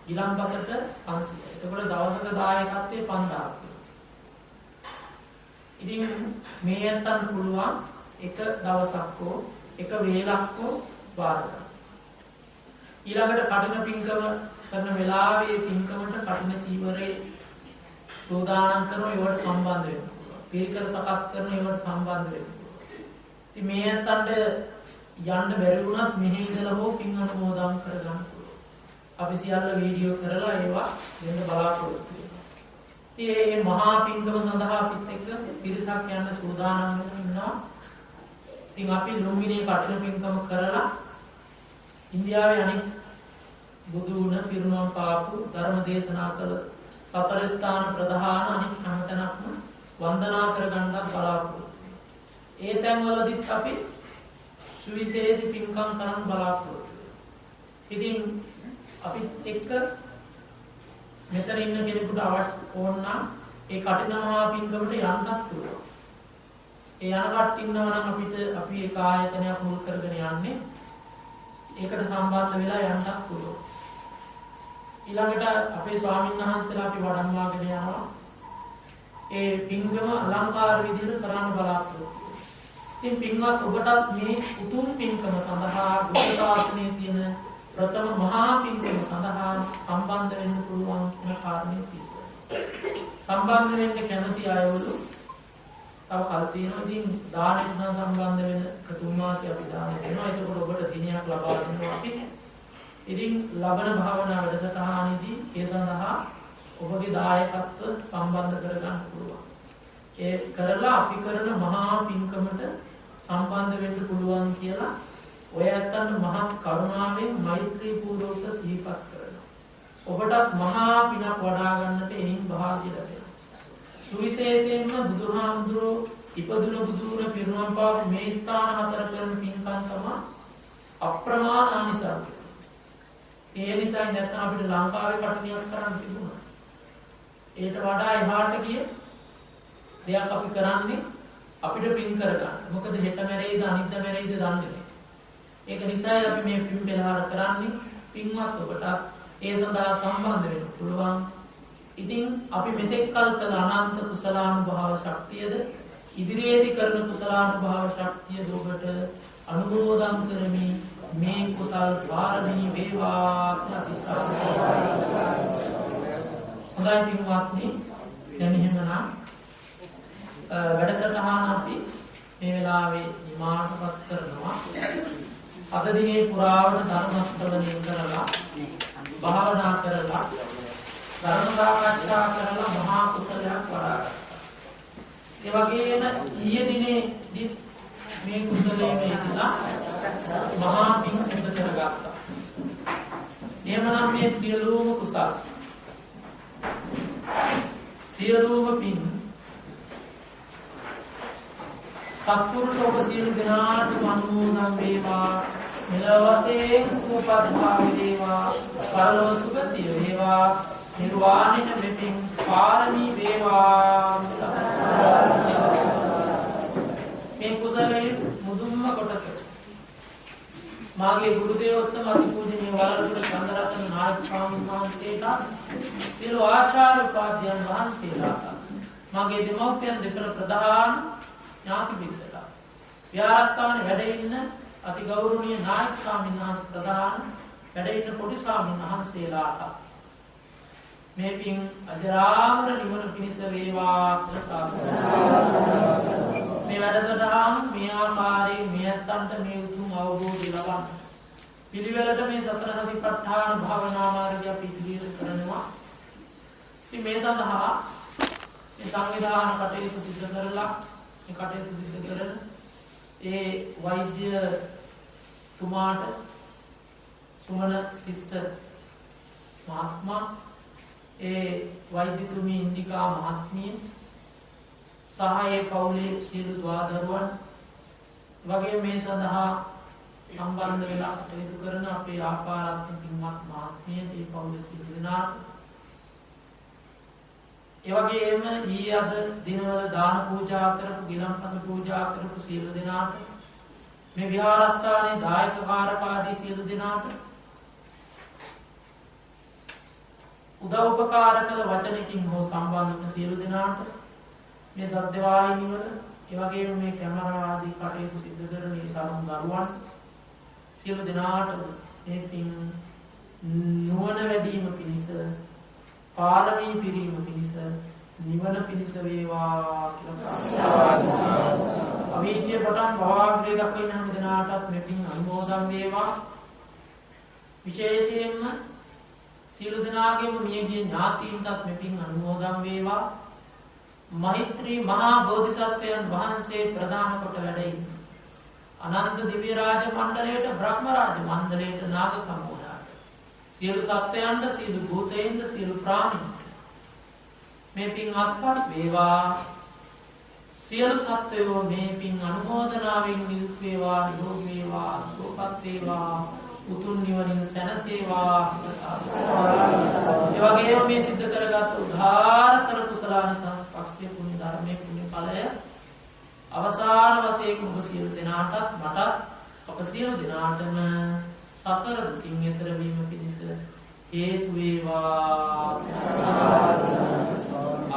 Speaker 1: ඊළඟපසට 500යි. එතකොට දවසක දායකත්වයේ 5000ක්. ඉතින් මේ යන්තම් පුළුවන් එක දවසක් හෝ එක වේලක් හෝ වාර ගන්න. ඊළඟට කඨින පින්කම කරන වෙලාවේ පින්කමට කඨින චීවරේ සෝදානම් කරන ඒවට සම්බන්ධ වෙන්න පුළුවන්. පිරිකර සකස් කරන ඒවට සම්බන්ධ වෙන්න පුළුවන්. ඉතින් මේ යන්තම්ට යන්න බැරි වුණත් මෙහි ඉඳලා හෝ පින් අනුමෝදන් කරගන්න පුළුවන්. අපි සියල්ල වීඩියෝ කරලා ඒවා දෙන්න බලාපොරොත්තු වෙනවා. ඉතින් මේ මහා පින්කම සඳහා අපිත් එක්ක පිරිසක් යන සූදානම් වෙනවා. ඉතින් අපි ලුම්බිනියේ කඨින පින්කම කරලා ඉන්දියාවේ අනෙක් බුදු වුණ පිරුණම් පාපු ධර්ම දේශනා කළ සතර ස්ථාන ප්‍රධාන අනෙක් හැමතැනක්ම වන්දනා කරගන්නත් බලාපොරොත්තු වෙනවා. ඒ තැන්වලදීත් අපි සුවිශේෂී පින්කම් කරන් බලාපොරොත්තු වෙනවා. ඉතින් අපි එක්ක මෙතන ඉන්න කෙනෙකුට අවශ්‍ය ඕන නම් ඒ කඨින මහා පින්කමට යන්නත් පුළුවන්. ඒ යන කට්ටිය ඉන්නවා නම් අපි ඒ ආයතනයක් මුල් කරගෙන යන්නේ. ඒකට සම්බන්ධ වෙලා යන්නත් පුළුවන්. ඊළඟට අපේ ස්වාමීන් වහන්සේලා අපි වඩම්වාගෙන යනවා. ඒ පින්කම අලංකාර විදිහට කරන්න බලාපොරොත්තු වෙනවා. ඉතින් පින්වත් ඔබටත් මේ උතුම් පින්කම සඳහා බුද්ධ ශාසනයේ තියෙන ප්‍රථම මහා පින්කම සඳහා සම්බන්ධ වෙන්න පුළුවන් කියන කාරණේ තියෙනවා. සම්බන්ධ වෙන්න කැමති අයවලු තව කල් තියෙනවා. ඉතින් දානෙට නම් සම්බන්ධ වෙන 3 මාසෙ අපි දානෙ දෙනවා. ඒකකොට ඔබට දිනයක් ලබා දෙනවා අපි. ඉතින් ලබන භාවනා වැඩසටහනේදී ඒ සඳහා ඔබගේ දායකත්ව සම්බන්ධ කරගන්න පුළුවන්. ඒ කරලා අපි කරන මහා පින්කමට සම්බන්ධ වෙන්න පුළුවන් කියලා ඔය ඇත්තන්ට මහත් කරුණාවෙන් මෛත්‍රී පූර්වක සිහිපත් කරනවා. ඔබටත් මහා පිනක් වඩා ගන්නට එනින් භාග්‍ය ලැබෙනවා. සුවිශේෂයෙන්ම බුදුහාමුදුරෝ ඉපදුන බුදුන පිරුණම් පාප මේ ස්ථාන 4 කරන පින්කම් තමයි අප්‍රමාණ ආනිසංස. ඒ නිසා නැත්නම් අපිට ලංකාවේ කටනියක් කරන්න තිබුණා. ඒට වඩා එහාට ගිය දෙයක් අපි කරන්නේ අපිට පින් කරගන්න. මොකද හෙට මැරෙයිද අනිද්දා මැරෙයිද දන්නේ නැහැ. ඒක නිසා අපි මේ පින් පෙරහර කරන්නේ පින්වත් ඔබට ඒ සඳහා සම්බන්ධ වෙන්න පුළුවන්. ඉතින් අපි මෙතෙක් කල් කළ අනන්ත කුසලානුභව ශක්තියද ඉදිරියේදී කරන කුසලානුභව ශක්තියද ඔබට අනුමෝදන් කරමි. මේ කුසල් පාරමී වේවා කියලා හොඳයි පින්වත්නි. දැන් එහෙමනම් වැඩසටහන අපි මේ වෙලාවේ නිමාටපත් කරනවා. අද දිනේ පුරාවට ධර්ම ශ්‍රවණය කරලා භාවනා කරලා ධර්ම සාකච්ඡා කරලා මහා කුසලයක් වඩා ගත්තා. ඒ වගේම ඊයේ දිනේදී මේ කුසලයේ මේකලා මහා පින් සිද්ධ කරගත්තා. එhmenan මේ සියලුම කුසල සියලුම පින් සත්පුරුෂ ඔබ සියලු දෙනාට අනුමෝදන් වේවා. මෙලොවසේ සුවපත් වේවා. පරලොව සුගතිය වේවා. නිර්වාණයට මෙපින් පාරමී වේවා. මේ කුසලයේ මුදුන්ම කොටස මාගේ ගුරු දේවෝත්තම අතිපූජනීය වලල්පුර චන්දරත්න නායක ස්වාමීන් වහන්සේට සියලු ආචාර්ය උපාධ්‍යයන් වහන්සේලාට මාගේ දෙමව්පියන් දෙපළ ප්‍රධාන ඥාති පිරිසට විහාරස්ථානයේ වැඩ ඉන්න අති ගෞරවනීය නායක ස්වාමීන් වහන්සේ ප්‍රධාන වැඩ ඉන්න පොඩි ස්වාමීන් වහන්සේලාට මේ පින් අජරාමර නිවන පිණිස වේවා කියලා මේ වැඩසටහන් මේ ආකාරයෙන් මේ අත්තන්ට මේ උතුම් අවබෝධය ලබන්න පිළිවෙලට මේ සතර සතිපට්ඨාන භාවනා මාර්ගය අපි ඉදිරියට කරනවා. ඉතින් මේ සඳහා මේ සංවිධාන කටයුතු සිදු කරලා මේ කටයුතු සිදු කරන ඒ වෛද්‍ය තුමාට සුමන සිස්ස මහත්මයා ඒ වෛද්‍යතුමී ඉන්දිකා මහත්මිය සහ ඒ පවුලේ සියලු දුවදරුවන් වගේ මේ සඳහා සම්බන්ධ වෙලා කටයුතු කරන අපේ ආපාරාත්මක පින්වත් මහත්මිය ඒ පවුලේ සියලු දෙනාට ඒ වගේම ඊ අද දිනවල දාන පූජා කරපු ගිලන්පස පූජා කරපු සියලු දෙනාට මේ විහාරස්ථානයේ දායක කාරක ආදී සියලු දෙනාට උදව් උපකාර කළ වචනකින් හෝ සම්බන්ධ සියලු දෙනාට මේ සත්‍ය වාහිනී වල ඒ වගේම මේ කැමරා ආදී කටයුතු සිදු කරන මේ තරුණ දරුවන් සියලු දෙනාට මේ පින් නුවණ වැඩිම පිණිස පාරමී පිරීම පිණිස නිවන පිණිස වේවා කියලා ප්‍රාර්ථනා. අවීචේ පටන් භවග්‍රේ දක්වන හැම දිනාටත් මේ පින් අනුමෝදන් වේවා. විශේෂයෙන්ම සියලු දෙනාගේම මියගිය ඥාතීන්ටත් මේ පින් අනුමෝදන් වේවා. මෛත්‍රී මහා බෝධිසත්වයන් වහන්සේ ප්‍රදාන කොට වැඩයි අනන්ත දිව්‍ය රාජ මණ්ඩලයට බ්‍රහ්ම රාජ මණ්ඩලයට නාග සමූහයට සියලු සත්වයන්ට සියලු භූතයන්ට සියලු ප්‍රාණීන්ට මේ පින් අත්පත් වේවා. සියලු සත්වයෝ මේ පින් අනුමෝදනාවෙන් නිදුක් වේවා, නිරෝගී වේවා, සුවපත් වේවා, උතුම් නිවනින් සැනසේවා. ඒ වගේම මේ සිද්ධ කරගත් උදාාර කර කුසලාන සංස්පක්ෂය පුණ්‍ය ධර්මයේ පුණ්‍ය ඵලය අවසාන වශයෙන් ඔබ සියලු දෙනාටත් මටත් අප සියලු දෙනාටම සසර දුකින් එතර වීම පිණිස හේතු වේවා.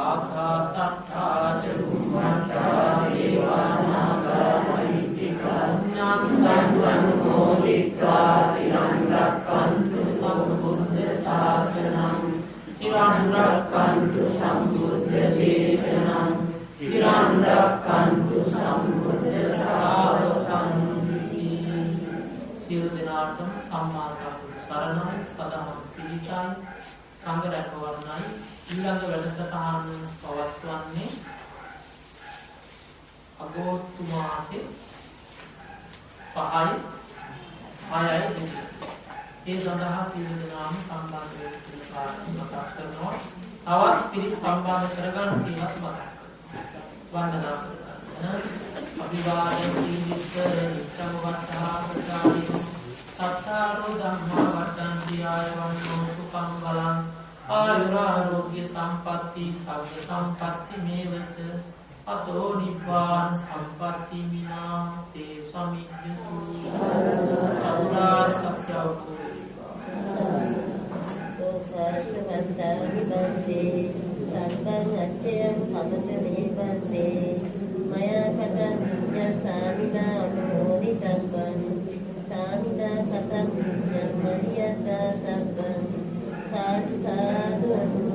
Speaker 1: ආකාසට්ඨා චුම්මට්ඨා දේවානාගා මහිත්‍තිකා ඥානසංවනුමෝදිत्वा තිරං රක්ඛන්තු සම්බුද්ධ ශාසනං තිරං රක්ඛන්තු සම්බුද්ධ දේශනං තිරං රක්ඛන්තු සම්බුද්ධ ශාසනං. සියලු දෙනාටම සම්මා සම්බුද්ධ සරණයි, සදා පිළිසයි, සංඝ රැකවරණයි. ඊළඟ වැඩසටහන පවත්වන්නේ අගෝස්තු මාසේ 5යි 6යි. ඒ සඳහා සියලු දෙනාම සම්බන්ධ වෙන්න කියලා මතක් කරනවා. තවත් පිරිස් සම්බන්ධ කරගන්න කියලා මතක් කරනවා. වන්දනා කරනවා. අභිවාදන සීලිස්ස නිච්ඡං වත්තාපචාරි සත්තාරෝ ධම්මා වර්ධන්ති ආයවන්නෝ සුඛං බලං आयुरारोग्य संपत्ति सर्व संपत्ति मेवच अतो निब्बान संपत्ति मिनाम ते समिद्यतु सत्तार सत्यावतु
Speaker 4: तो सर्ववंता विबंधे सर्वं अच्यं भवतु निबंधे मया कथं विज्ञासामिना मोदितव्यं सामिना कथं विज्ञामर्यता सत्वं साधु साधु